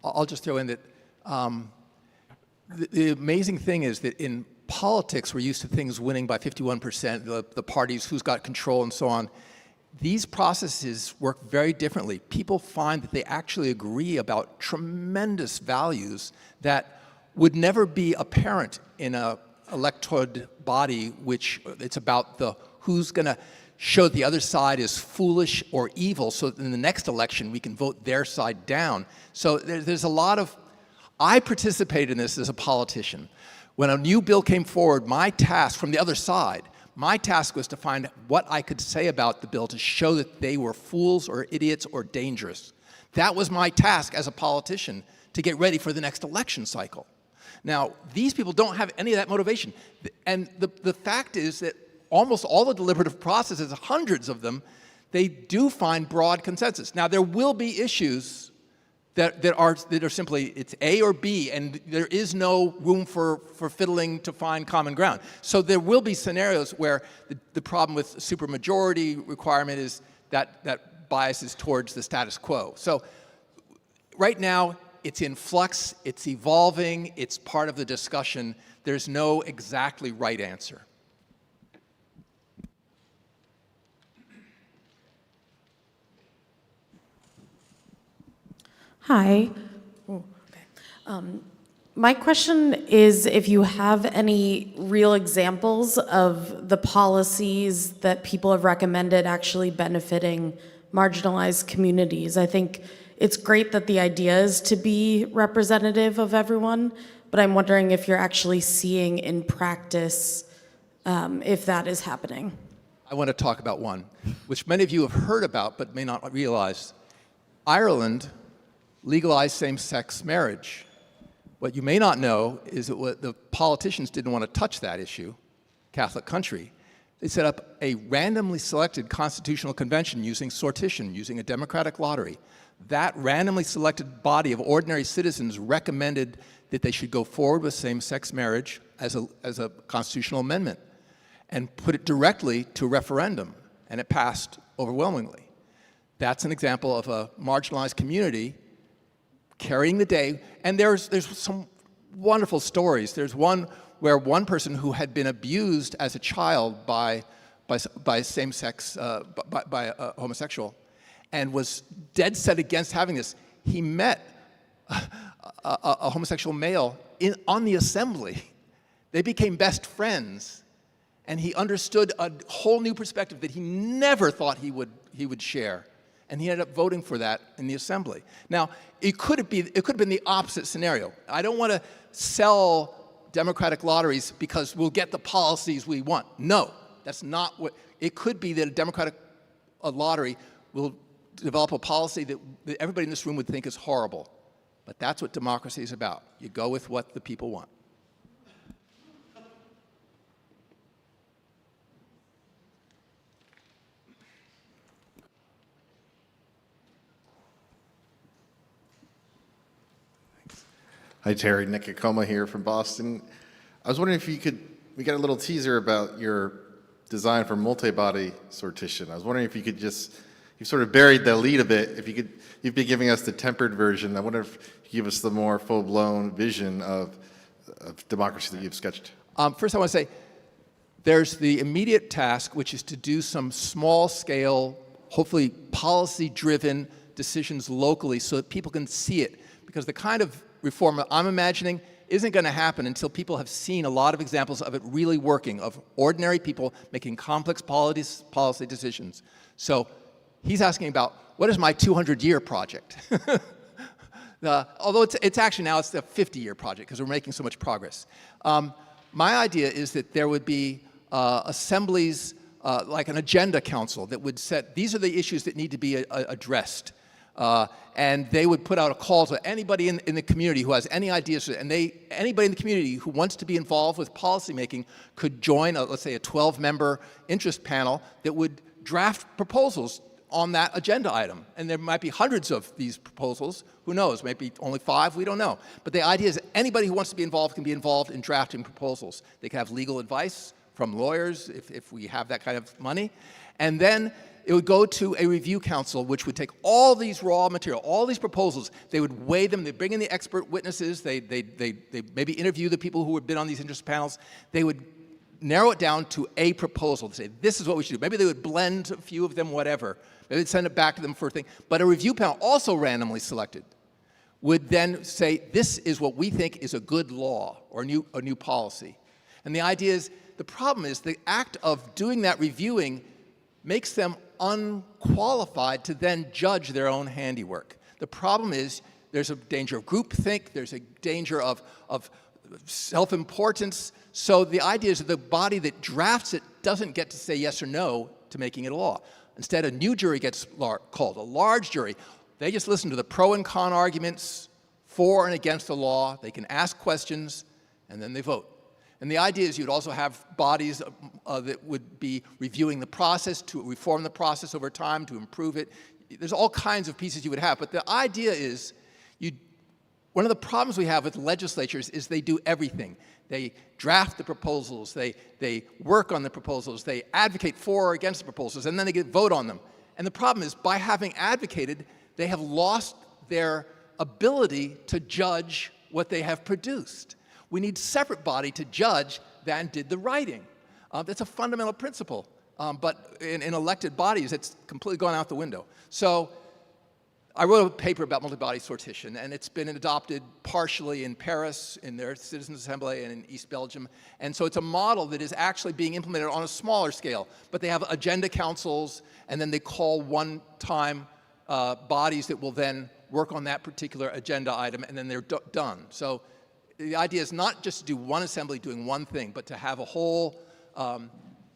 I'll just throw in that the amazing thing is that in politics, we're used to things winning by 51%, the parties, who's got control and so on. These processes work very differently. People find that they actually agree about tremendous values that would never be apparent in an elected body, which it's about who's going to show the other side is foolish or evil, so that in the next election we can vote their side down. So there's a lot of, I participated in this as a politician. When a new bill came forward, my task from the other side, my task was to find what I could say about the bill to show that they were fools or idiots or dangerous. That was my task as a politician to get ready for the next election cycle. Now, these people don't have any of that motivation. And the fact is that almost all the deliberative processes, hundreds of them, they do find broad consensus. Now, there will be issues that are simply, it's A or B, and there is no room for fiddling to find common ground. So there will be scenarios where the problem with supermajority requirement is that biases towards the status quo. So right now, it's in flux, it's evolving, it's part of the discussion. There's no exactly right answer. Hi. Oh, okay. My question is if you have any real examples of the policies that people have recommended actually benefiting marginalized communities. I think it's great that the idea is to be representative of everyone, but I'm wondering if you're actually seeing in practice if that is happening. I want to talk about one, which many of you have heard about but may not realize. Ireland legalized same-sex marriage. What you may not know is that the politicians didn't want to touch that issue, Catholic country. They set up a randomly selected constitutional convention using sortition, using a democratic lottery. That randomly selected body of ordinary citizens recommended that they should go forward with same-sex marriage as a constitutional amendment and put it directly to referendum, and it passed overwhelmingly. That's an example of a marginalized community carrying the day, and there's some wonderful stories. There's one where one person who had been abused as a child by same-sex, by a homosexual, and was dead set against having this. He met a homosexual male on the assembly. They became best friends, and he understood a whole new perspective that he never thought he would share. And he ended up voting for that in the assembly. Now, it could have been the opposite scenario. I don't want to sell Democratic lotteries because we'll get the policies we want. No, that's not what, it could be that a Democratic lottery will develop a policy that everybody in this room would think is horrible. But that's what democracy is about. You go with what the people want. Hi, Terry. Nick Akoma here from Boston. I was wondering if you could, we got a little teaser about your design for multi-body sortition. I was wondering if you could just, you've sort of buried the lead a bit. If you could, you've been giving us the tempered version. I wonder if you could give us the more full-blown vision of democracy that you've sketched. First, I want to say there's the immediate task, which is to do some small-scale, hopefully policy-driven decisions locally so that people can see it. Because the kind of reform I'm imagining isn't going to happen until people have seen a lot of examples of it really working, of ordinary people making complex policy decisions. So he's asking about, what is my 200-year project? Although it's actually now it's a 50-year project because we're making so much progress. My idea is that there would be assemblies, like an agenda council that would set, these are the issues that need to be addressed. And they would put out a call to anybody in the community who has any ideas, and anybody in the community who wants to be involved with policymaking could join, let's say, a 12-member interest panel that would draft proposals on that agenda item. And there might be hundreds of these proposals. Who knows? Maybe only 5. We don't know. But the idea is that anybody who wants to be involved can be involved in drafting proposals. They can have legal advice from lawyers if we have that kind of money. And then it would go to a review council, which would take all these raw material, all these proposals, they would weigh them, they'd bring in the expert witnesses, they maybe interview the people who had been on these interest panels, they would narrow it down to a proposal to say, this is what we should do. Maybe they would blend a few of them, whatever. Maybe they'd send it back to them for a thing. But a review panel, also randomly selected, would then say, this is what we think is a good law or a new policy. And the idea is, the problem is the act of doing that reviewing makes them unqualified to then judge their own handiwork. The problem is there's a danger of groupthink, there's a danger of self-importance. So the idea is that the body that drafts it doesn't get to say yes or no to making it a law. Instead, a new jury gets called, a large jury. They just listen to the pro and con arguments for and against the law. They can ask questions, and then they vote. And the idea is you'd also have bodies that would be reviewing the process, to reform the process over time, to improve it. There's all kinds of pieces you would have. But the idea is, one of the problems we have with legislatures is they do everything. They draft the proposals, they work on the proposals, they advocate for or against the proposals, and then they vote on them. And the problem is, by having advocated, they have lost their ability to judge what they have produced. We need a separate body to judge than did the writing. That's a fundamental principle. But in elected bodies, it's completely gone out the window. So I wrote a paper about multi-body sortition, and it's been adopted partially in Paris, in their Citizens Assembly, and in East Belgium. And so it's a model that is actually being implemented on a smaller scale. But they have agenda councils, and then they call one-time bodies that will then work on that particular agenda item, and then they're done. So the idea is not just to do one assembly doing one thing, but to have a whole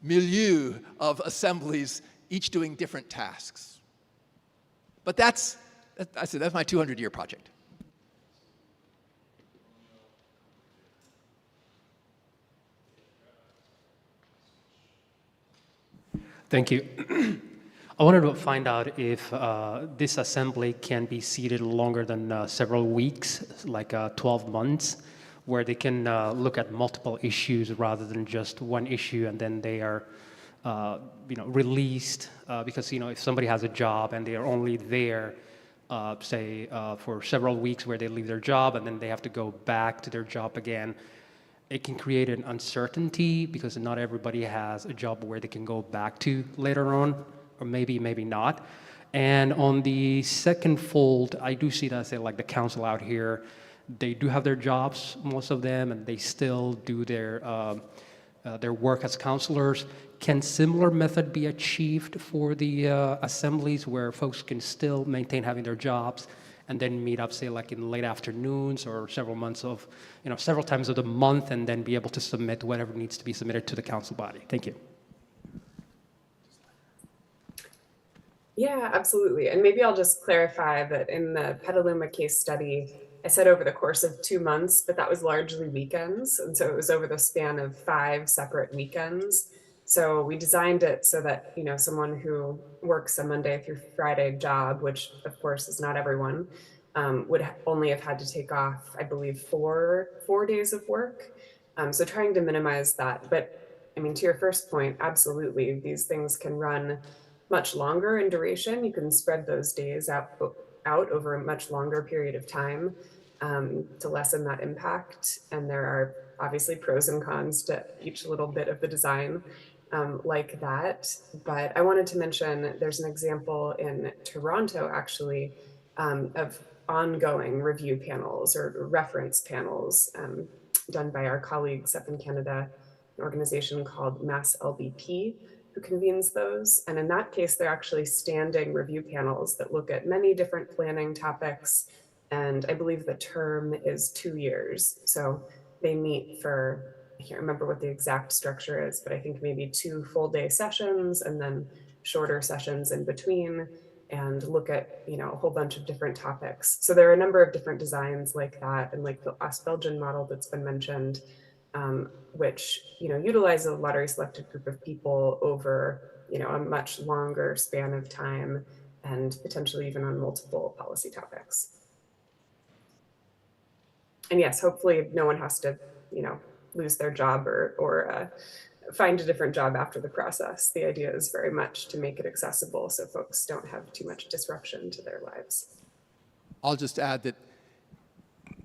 milieu of assemblies, each doing different tasks. But that's my 200-year project. Thank you. I wanted to find out if this assembly can be seated longer than several weeks, like 12 months, where they can look at multiple issues rather than just one issue, and then they are released, because if somebody has a job and they are only there, say, for several weeks, where they leave their job and then they have to go back to their job again, it can create an uncertainty because not everybody has a job where they can go back to later on, or maybe not. And on the second fold, I do see that, say, like the council out here, they do have their jobs, most of them, and they still do their work as counselors. Can similar method be achieved for the assemblies where folks can still maintain having their jobs and then meet up, say, like in late afternoons or several times of the month, and then be able to submit whatever needs to be submitted to the council body? Thank you. Yeah, absolutely. And maybe I'll just clarify that in the Petaluma case study, I said over the course of 2 months, but that was largely weekends. And so it was over the span of 5 separate weekends. So we designed it so that, someone who works a Monday through Friday job, which of course is not everyone, would only have had to take off, I believe, four days of work. So trying to minimize that. But I mean, to your first point, absolutely, these things can run much longer in duration. You can spread those days out over a much longer period of time to lessen that impact. And there are obviously pros and cons to each little bit of the design like that. But I wanted to mention there's an example in Toronto, actually, of ongoing review panels or reference panels done by our colleagues up in Canada, an organization called Mass LBP, who convenes those. And in that case, they're actually standing review panels that look at many different planning topics. And I believe the term is 2 years. So they meet for, I can't remember what the exact structure is, but I think maybe 2 full day sessions and then shorter sessions in between, and look at, a whole bunch of different topics. So there are a number of different designs like that, and like the Belgian model that's been mentioned, which utilize a lottery selected group of people over a much longer span of time, and potentially even on multiple policy topics. And yes, hopefully no one has to lose their job or find a different job after the process. The idea is very much to make it accessible so folks don't have too much disruption to their lives. I'll just add that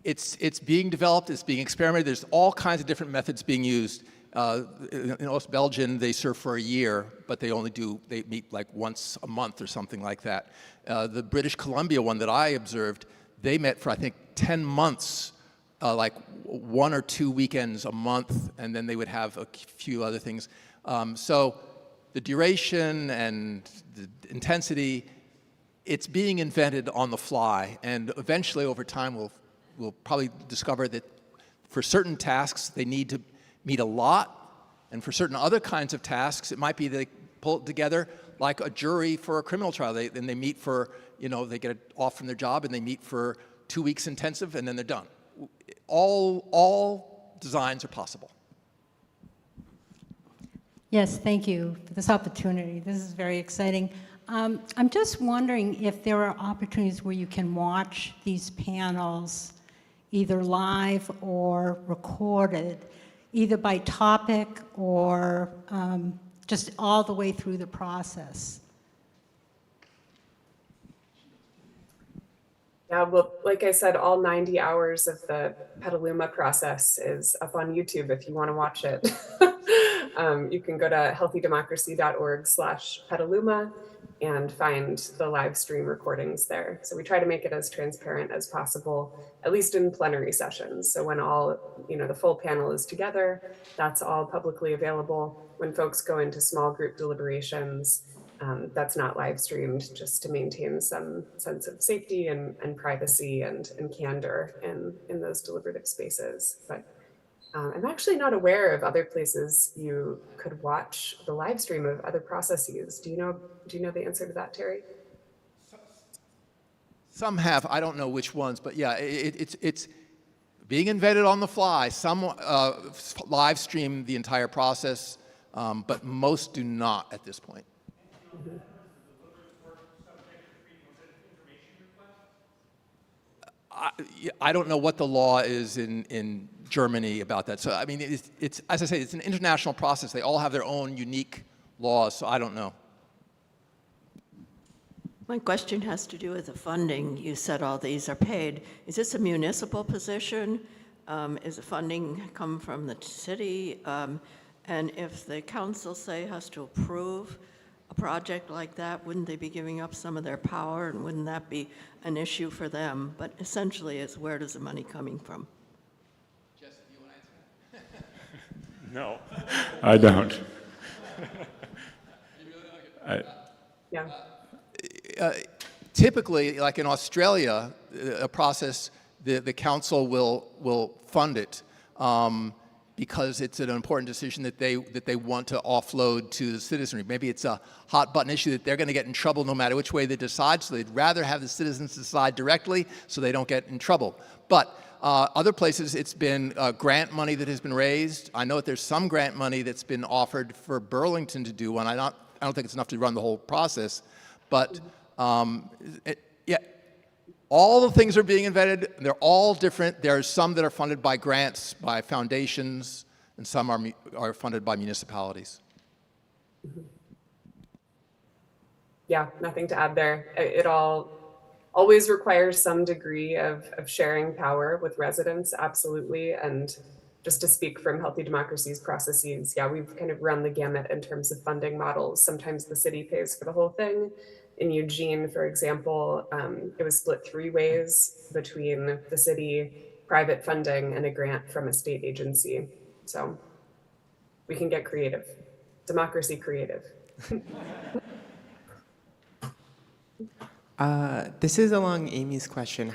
it's being developed, it's being experimented. There's all kinds of different methods being used. In Oost Belgium, they serve for a year, but they meet like once a month or something like that. The British Columbia one that I observed, they met for, I think, 10 months, like 1 or 2 weekends a month, and then they would have a few other things. So the duration and the intensity, it's being invented on the fly, and eventually over time we'll probably discover that for certain tasks they need to meet a lot, and for certain other kinds of tasks it might be they pull it together like a jury for a criminal trial. Then they meet for, they get off from their job and they meet for 2 weeks intensive and then they're done. All designs are possible. Yes, thank you for this opportunity. This is very exciting. I'm just wondering if there are opportunities where you can watch these panels either live or recorded, either by topic or just all the way through the process. Yeah, well, like I said, all 90 hours of the Petaluma process is up on YouTube if you want to watch it. You can go to healthydemocracy.org/Petaluma and find the live stream recordings there. So we try to make it as transparent as possible, at least in plenary sessions. So when all, the full panel is together, that's all publicly available. When folks go into small group deliberations, that's not live streamed, just to maintain some sense of safety and privacy and candor in those deliberative spaces. But I'm actually not aware of other places you could watch the live stream of other processes. Do you know the answer to that, Terry? Some have, I don't know which ones, but yeah, it's being invented on the fly. Some live stream the entire process, but most do not at this point. Mm-hmm. I don't know what the law is in Germany about that. So I mean, it's as I say, it's an international process. They all have their own unique laws. So I don't know. My question has to do with the funding. You said all these are paid. Is this a municipal position? Is the funding come from the city? And if the council, say, has to approve a project like that? Wouldn't they be giving up some of their power, and wouldn't that be an issue for them? But essentially, it's where does the money coming from? Jesse, do you want to answer that? No, I don't. Typically, like in Australia, a process, the council will fund it because it's an important decision that they want to offload to the citizenry. Maybe it's a hot button issue that they're going to get in trouble no matter which way they decide, so they'd rather have the citizens decide directly so they don't get in trouble. But other places, it's been grant money that has been raised. I know that there's some grant money that's been offered for Burlington to do one. I don't think it's enough to run the whole process, but yeah, all the things are being invented. They're all different. There are some that are funded by grants, by foundations, and some are funded by municipalities. Yeah, nothing to add there. It all always requires some degree of sharing power with residents, absolutely. And just to speak from Healthy Democracy's processes, yeah, we've kind of run the gamut in terms of funding models. Sometimes the city pays for the whole thing. In Eugene, for example, it was split 3 ways between the city, private funding, and a grant from a state agency. So we can get creative. Democracy creative. This is along Amy's question.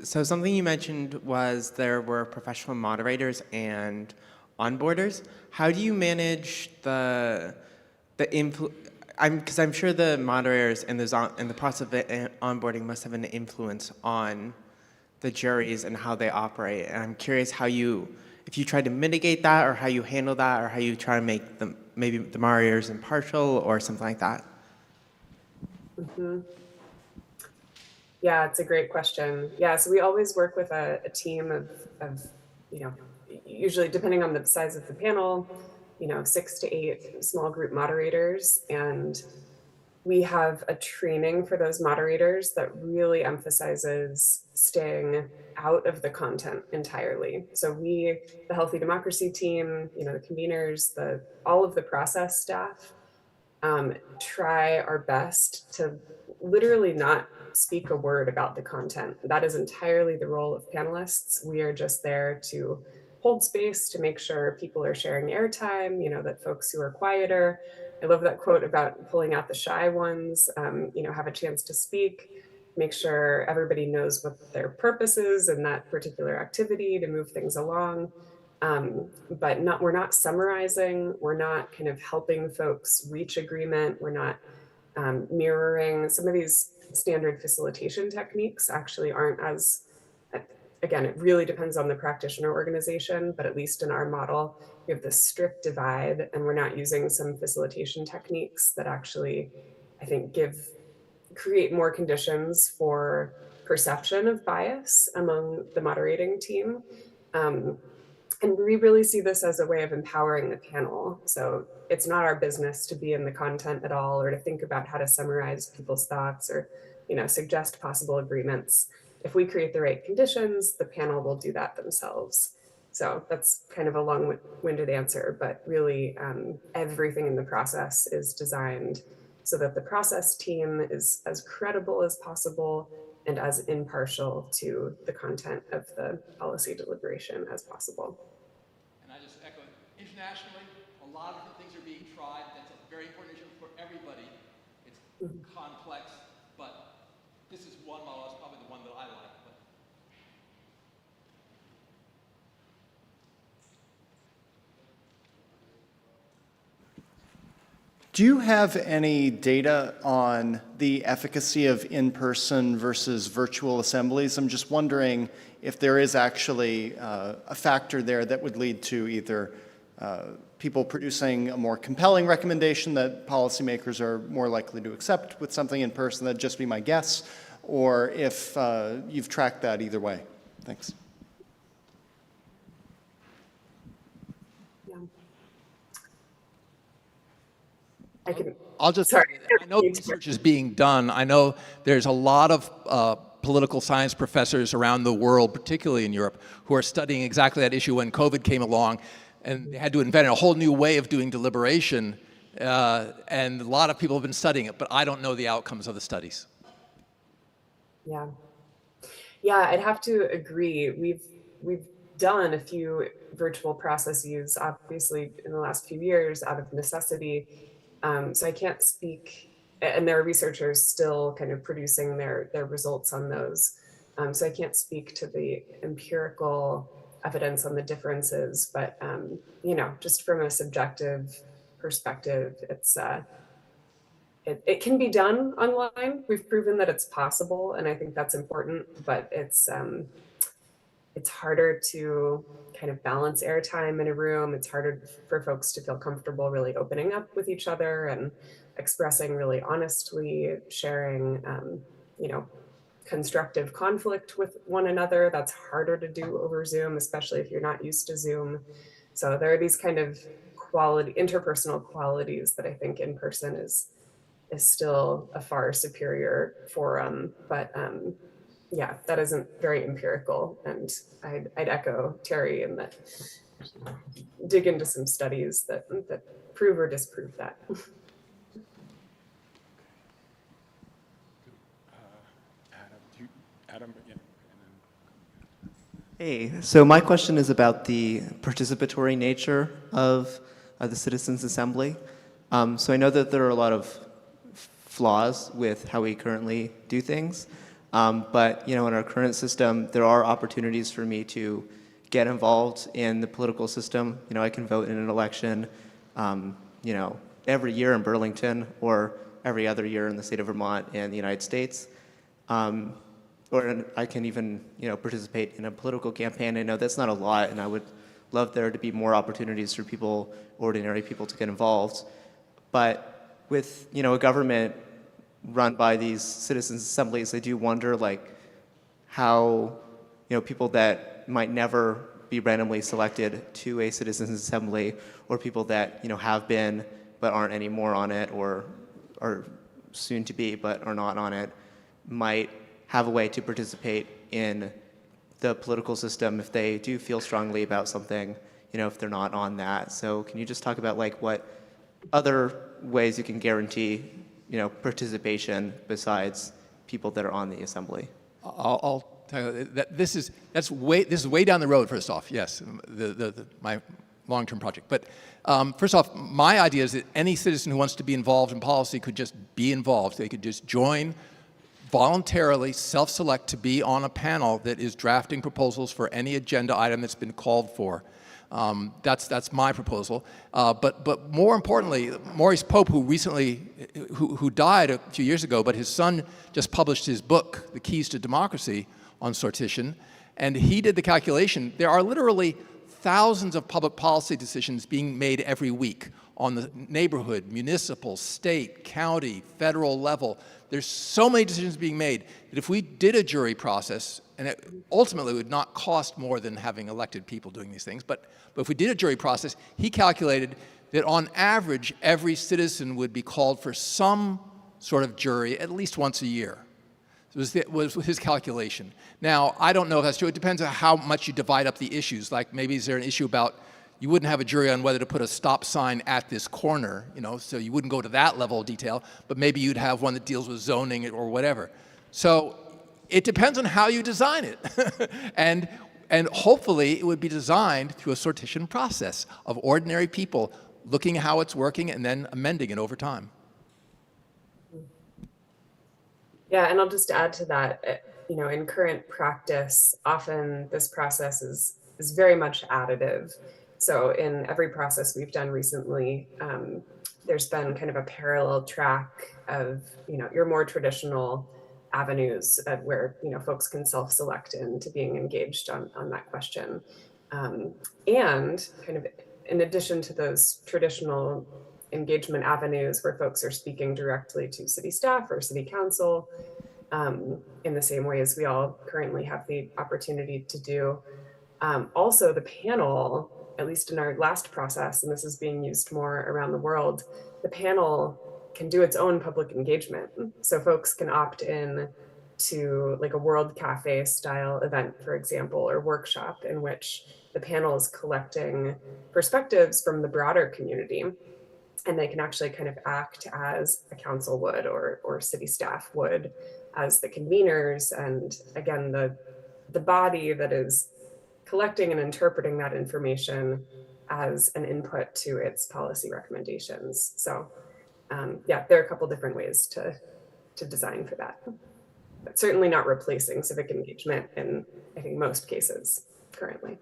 So something you mentioned was there were professional moderators and onboarders. How do you manage because I'm sure the moderators and the process of onboarding must have an influence on the juries and how they operate. And I'm curious if you try to mitigate that, or how you handle that, or how you try to make maybe the moderators impartial or something like that. Mm-hmm. Yeah, it's a great question. Yeah, so we always work with a team of, usually depending on the size of the panel, 6 to 8 small group moderators. And we have a training for those moderators that really emphasizes staying out of the content entirely. So the Healthy Democracy team, the conveners, all of the process staff, try our best to literally not speak a word about the content. That is entirely the role of panelists. We are just there to hold space, to make sure people are sharing airtime, that folks who are quieter. I love that quote about pulling out the shy ones, have a chance to speak, make sure everybody knows what their purpose is in that particular activity to move things along. But we're not summarizing, we're not kind of helping folks reach agreement, we're not mirroring. Some of these standard facilitation techniques actually aren't as, again, it really depends on the practitioner organization, but at least in our model, we have this strict divide, and we're not using some facilitation techniques that actually, I think, create more conditions for perception of bias among the moderating team. And we really see this as a way of empowering the panel. So it's not our business to be in the content at all, or to think about how to summarize people's thoughts, or suggest possible agreements. If we create the right conditions, the panel will do that themselves. So that's kind of a long-winded answer, but really everything in the process is designed so that the process team is as credible as possible and as impartial to the content of the policy deliberation as possible. And I just echo, internationally, a lot of different things are being tried. That's a very important issue for everybody. It's complex, but this is one model. It's probably the one that I like. Do you have any data on the efficacy of in-person versus virtual assemblies? I'm just wondering if there is actually a factor there that would lead to either people producing a more compelling recommendation that policymakers are more likely to accept with something in person. That'd just be my guess, or if you've tracked that either way. Thanks. I know research is being done. I know there's a lot of political science professors around the world, particularly in Europe, who are studying exactly that issue when COVID came along, and they had to invent a whole new way of doing deliberation and a lot of people have been studying it, but I don't know the outcomes of the studies. Yeah. Yeah, I'd have to agree. We've done a few virtual processes, obviously, in the last few years out of necessity. So I can't speak, and there are researchers still kind of producing their results on those. So I can't speak to the empirical evidence on the differences, but you know, just from a subjective perspective, it can be done online. We've proven that it's possible, and I think that's important, but it's harder to kind of balance airtime in a room. It's harder for folks to feel comfortable really opening up with each other and expressing really honestly, sharing, you know, constructive conflict with one another. That's harder to do over Zoom, especially if you're not used to Zoom. So there are these kind of interpersonal qualities that I think in person is still a far superior forum, but yeah, that isn't very empirical. And I'd echo Terry in that dig into some studies that prove or disprove that. Adam, yeah. Hey, so my question is about the participatory nature of the Citizens Assembly. So I know that there are a lot of flaws with how we currently do things, but you know, in our current system, there are opportunities for me to get involved in the political system. You know, I can vote in an election, you know, every year in Burlington or every other year in the state of Vermont and the United States. Or I can even, you know, participate in a political campaign. I know that's not a lot, and I would love there to be more opportunities for people, ordinary people, to get involved. But with, you know, a government run by these citizens' assemblies, I do wonder, like, how, you know, people that might never be randomly selected to a citizens' assembly, or people that, you know, have been but aren't anymore on it, or are soon to be but are not on it, might have a way to participate in the political system if they do feel strongly about something, you know, if they're not on that. So can you just talk about, like, what other ways you can guarantee, you know, participation besides people that are on the assembly? I'll tell you that this is way down the road. First off, yes, my long-term project. But first off, my idea is that any citizen who wants to be involved in policy could just be involved. They could just join, voluntarily self-select to be on a panel that is drafting proposals for any agenda item that's been called for. That's my proposal. But more importantly, Maurice Pope, who died a few years ago, but his son just published his book, The Keys to Democracy, on sortition, and he did the calculation. There are literally thousands of public policy decisions being made every week on the neighborhood, municipal, state, county, federal level. There's so many decisions being made that if we did a jury process, and it ultimately would not cost more than having elected people doing these things, but if we did a jury process, he calculated that on average, every citizen would be called for some sort of jury at least once a year. It was his calculation. Now, I don't know if that's true. It depends on how much you divide up the issues. Like, maybe is there an issue about you wouldn't have a jury on whether to put a stop sign at this corner, you know, so you wouldn't go to that level of detail, but maybe you'd have one that deals with zoning or whatever. So it depends on how you design it. and hopefully it would be designed through a sortition process of ordinary people looking at how it's working and then amending it over time. Yeah, and I'll just add to that, you know, in current practice, often this process is very much additive. So in every process we've done recently, there's been kind of a parallel track of, you know, your more traditional avenues where, you know, folks can self-select into being engaged on that question. And kind of in addition to those traditional engagement avenues where folks are speaking directly to city staff or city council, in the same way as we all currently have the opportunity to do. Also, the panel, at least in our last process, and this is being used more around the world, the panel can do its own public engagement. So folks can opt in to like a World Cafe style event, for example, or workshop in which the panel is collecting perspectives from the broader community. and they can actually kind of act as a council would or city staff would as the conveners, and again, the body that is collecting and interpreting that information as an input to its policy recommendations. So yeah, there are a couple different ways to design for that, but certainly not replacing civic engagement in, I think, most cases currently.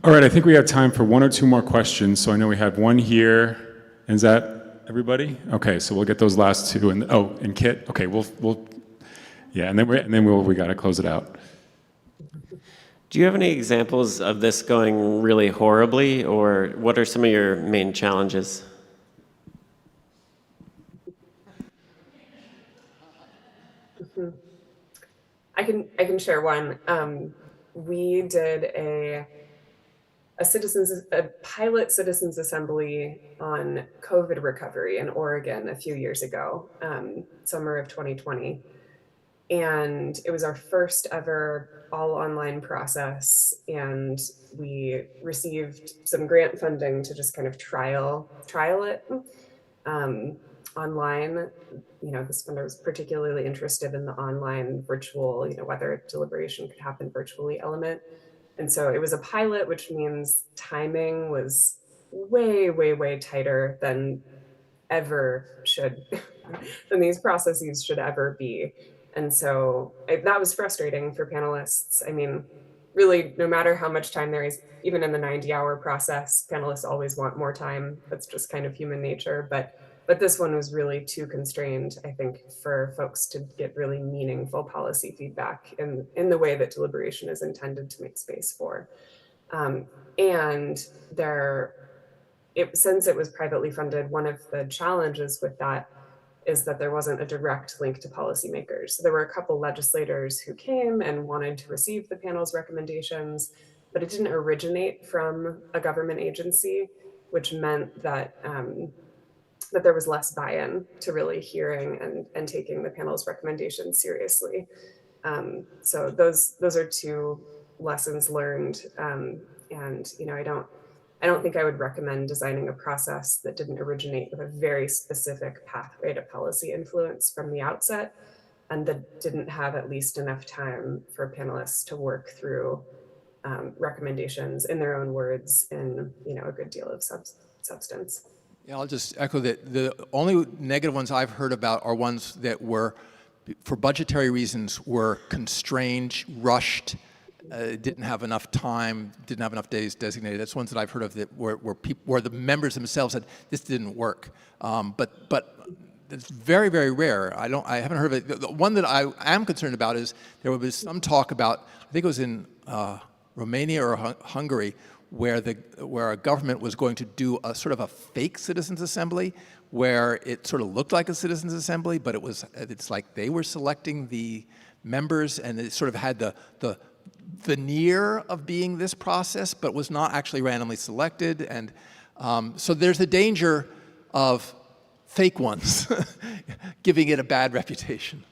All right, I think we have time for one or two more questions. So I know we have one here. Is that everybody? Okay, so we'll get those last two. And oh, and Kit. Okay, we'll yeah, and then we got to close it out. Do you have any examples of this going really horribly, or what are some of your main challenges? I can share one. We did a pilot citizens assembly on COVID recovery in Oregon a few years ago, summer of 2020. And it was our first ever all online process. And we received some grant funding to just kind of trial it online. This funder was particularly interested in the online virtual, whether deliberation could happen virtually element. And so it was a pilot, which means timing was way, way, way tighter than these processes should ever be. And so that was frustrating for panelists. I mean, really, no matter how much time there is, even in the 90-hour process, panelists always want more time. That's just kind of human nature. But this one was really too constrained, I think, for folks to get really meaningful policy feedback in the way that deliberation is intended to make space for. And since it was privately funded, one of the challenges with that is that there wasn't a direct link to policymakers. So there were a couple legislators who came and wanted to receive the panel's recommendations, but it didn't originate from a government agency, which meant that that there was less buy-in to really hearing and taking the panel's recommendations seriously. So those are two lessons learned. And I don't think I would recommend designing a process that didn't originate with a very specific pathway to policy influence from the outset, and that didn't have at least enough time for panelists to work through recommendations in their own words in a good deal of substance. Yeah, I'll just echo that the only negative ones I've heard about are ones that were, for budgetary reasons, were constrained, rushed, didn't have enough time, didn't have enough days designated. That's ones that I've heard of that where the members themselves said this didn't work. But it's very, very rare. I haven't heard of it. The one that I am concerned about is there was some talk about, I think it was in Romania or Hungary, where a government was going to do a sort of a fake citizens assembly, where it sort of looked like a citizens assembly, but it's like they were selecting the members, and it sort of had the veneer of being this process, but was not actually randomly selected. And so there's a danger of fake ones giving it a bad reputation.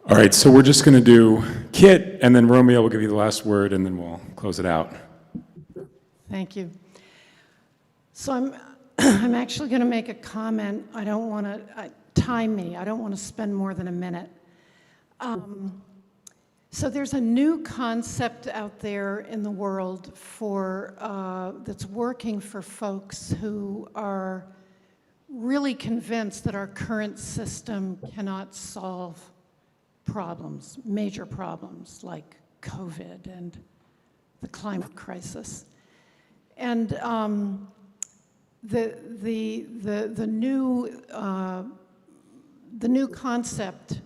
All right, so we're just going to do Kit, and then Romeo will give you the last word, and then we'll close it out. Thank you. So I'm actually going to make a comment. I don't want to time me. I don't want to spend more than a minute. So there's a new concept out there in the world that's working for folks who are really convinced that our current system cannot solve problems, major problems like COVID and the climate crisis. And the new concept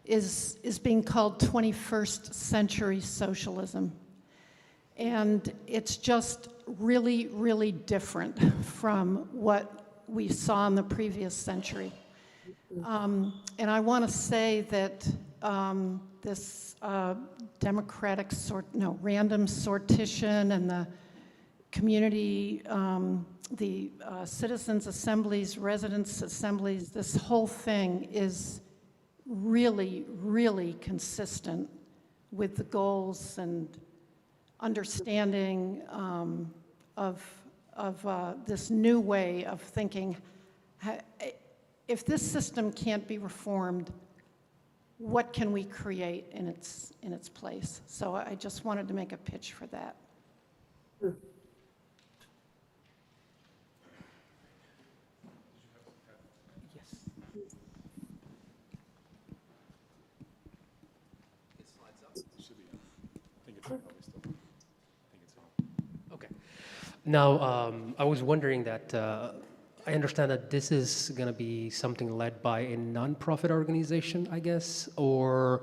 is being called 21st century socialism. And it's just really, really different from what we saw in the previous century. And I want to say that this random sortition and the community, the citizens' assemblies, residents' assemblies, this whole thing is really, really consistent with the goals and understanding of this new way of thinking. If this system can't be reformed, what can we create in its place? So I just wanted to make a pitch for that. Okay. Now, I was wondering that I understand that this is going to be something led by a nonprofit organization, I guess, or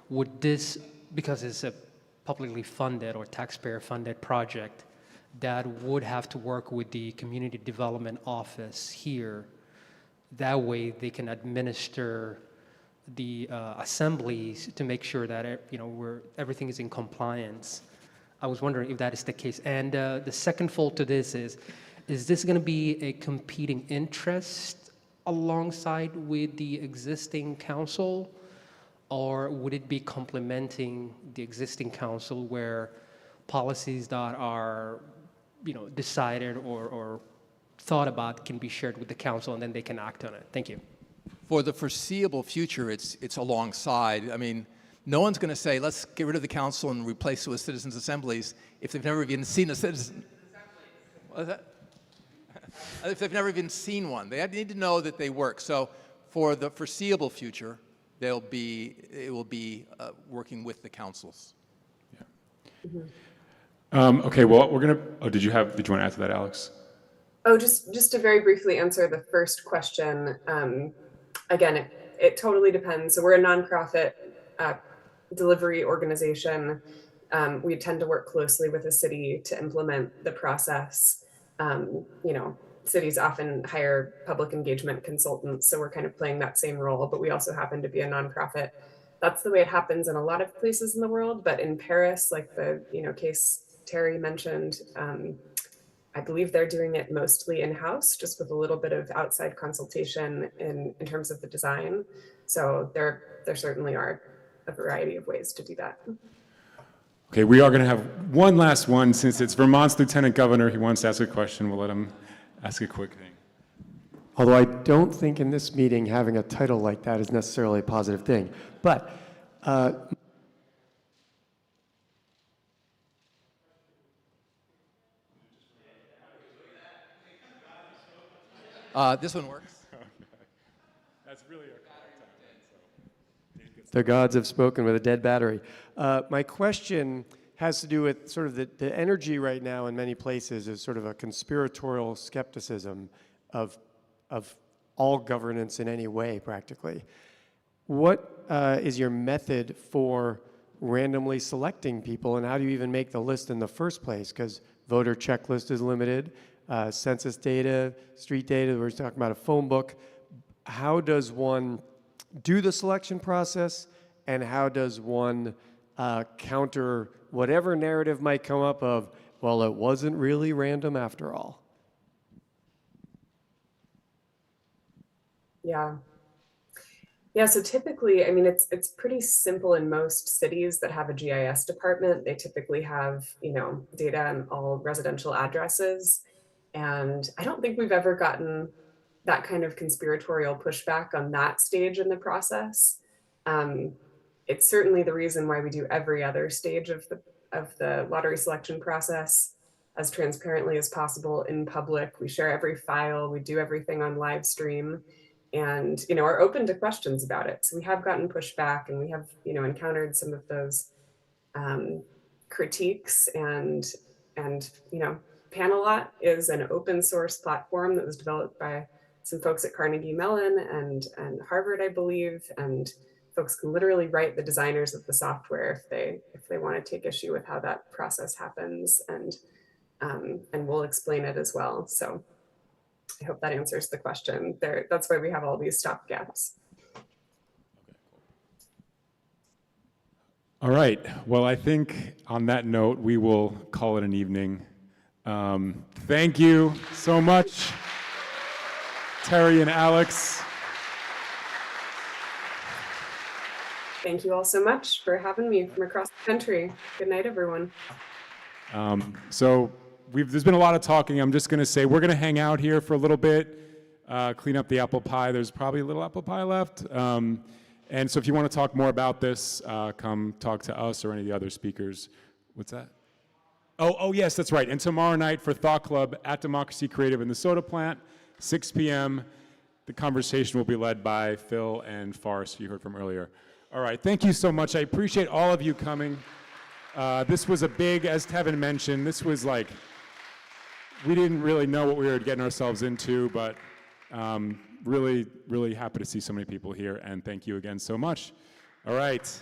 would this, because it's a publicly funded or taxpayer-funded project, that would have to work with the community development office here. That way, they can administer the assemblies to make sure that everything is in compliance. I was wondering if that is the case. And the second fold to this is this going to be a competing interest alongside with the existing council, or would it be complementing the existing council where policies that are decided or thought about can be shared with the council and then they can act on it? Thank you. For the foreseeable future, it's alongside. I mean, no one's going to say, let's get rid of the council and replace it with citizens' assemblies if they've never even seen a citizen. What is that? If they've never even seen one. They need to know that they work. So for the foreseeable future, it will be working with the councils. Okay, well, we're going to, did you want to add to that, Alex? Oh, just to very briefly answer the first question. Again, it totally depends. So we're a nonprofit delivery organization. We tend to work closely with the city to implement the process. Cities often hire public engagement consultants, so we're kind of playing that same role, but we also happen to be a nonprofit. That's the way it happens in a lot of places in the world, but in Paris, like the case Terry mentioned, I believe they're doing it mostly in-house, just with a little bit of outside consultation in terms of the design. So there certainly are a variety of ways to do that. Okay, we are going to have one last one. Since it's Vermont's Lieutenant Governor, he wants to ask a question. We'll let him ask a quick thing. Although I don't think in this meeting having a title like that is necessarily a positive thing. But this one works. That's really a the gods have spoken with a dead battery. My question has to do with sort of the energy right now in many places is sort of a conspiratorial skepticism of all governance in any way, practically. What is your method for randomly selecting people, and how do you even make the list in the first place? Because voter checklist is limited, census data, street data, we're talking about a phone book. How does one do the selection process, and how does one counter whatever narrative might come up of, well, it wasn't really random after all? Yeah, so typically, I mean, it's pretty simple in most cities that have a GIS department. They typically have, data on all residential addresses. And I don't think we've ever gotten that kind of conspiratorial pushback on that stage in the process. It's certainly the reason why we do every other stage of the lottery selection process as transparently as possible in public. We share every file, we do everything on live stream, and are open to questions about it. So we have gotten pushback, and we have encountered some of those critiques, and Panelot is an open source platform that was developed by some folks at Carnegie Mellon and Harvard, I believe, and folks can literally write the designers of the software if they want to take issue with how that process happens, and we'll explain it as well. So I hope that answers the question. That's why we have all these stopgaps. All right. Well, I think on that note, we will call it an evening. Thank you so much, Terry and Alex. Thank you all so much for having me from across the country. Good night, everyone. So there's been a lot of talking. I'm just going to say we're going to hang out here for a little bit, clean up the apple pie. There's probably a little apple pie left. And so if you want to talk more about this, come talk to us or any of the other speakers. What's that? Oh, yes, that's right. And tomorrow night for Thought Club at Democracy Creative in the Soda Plant, 6 p.m. The conversation will be led by Phil and Faris, who you heard from earlier. All right, thank you so much. I appreciate all of you coming. This was a big, as Tevin mentioned, this was like, we didn't really know what we were getting ourselves into, but really, really happy to see so many people here, and thank you again so much. All right.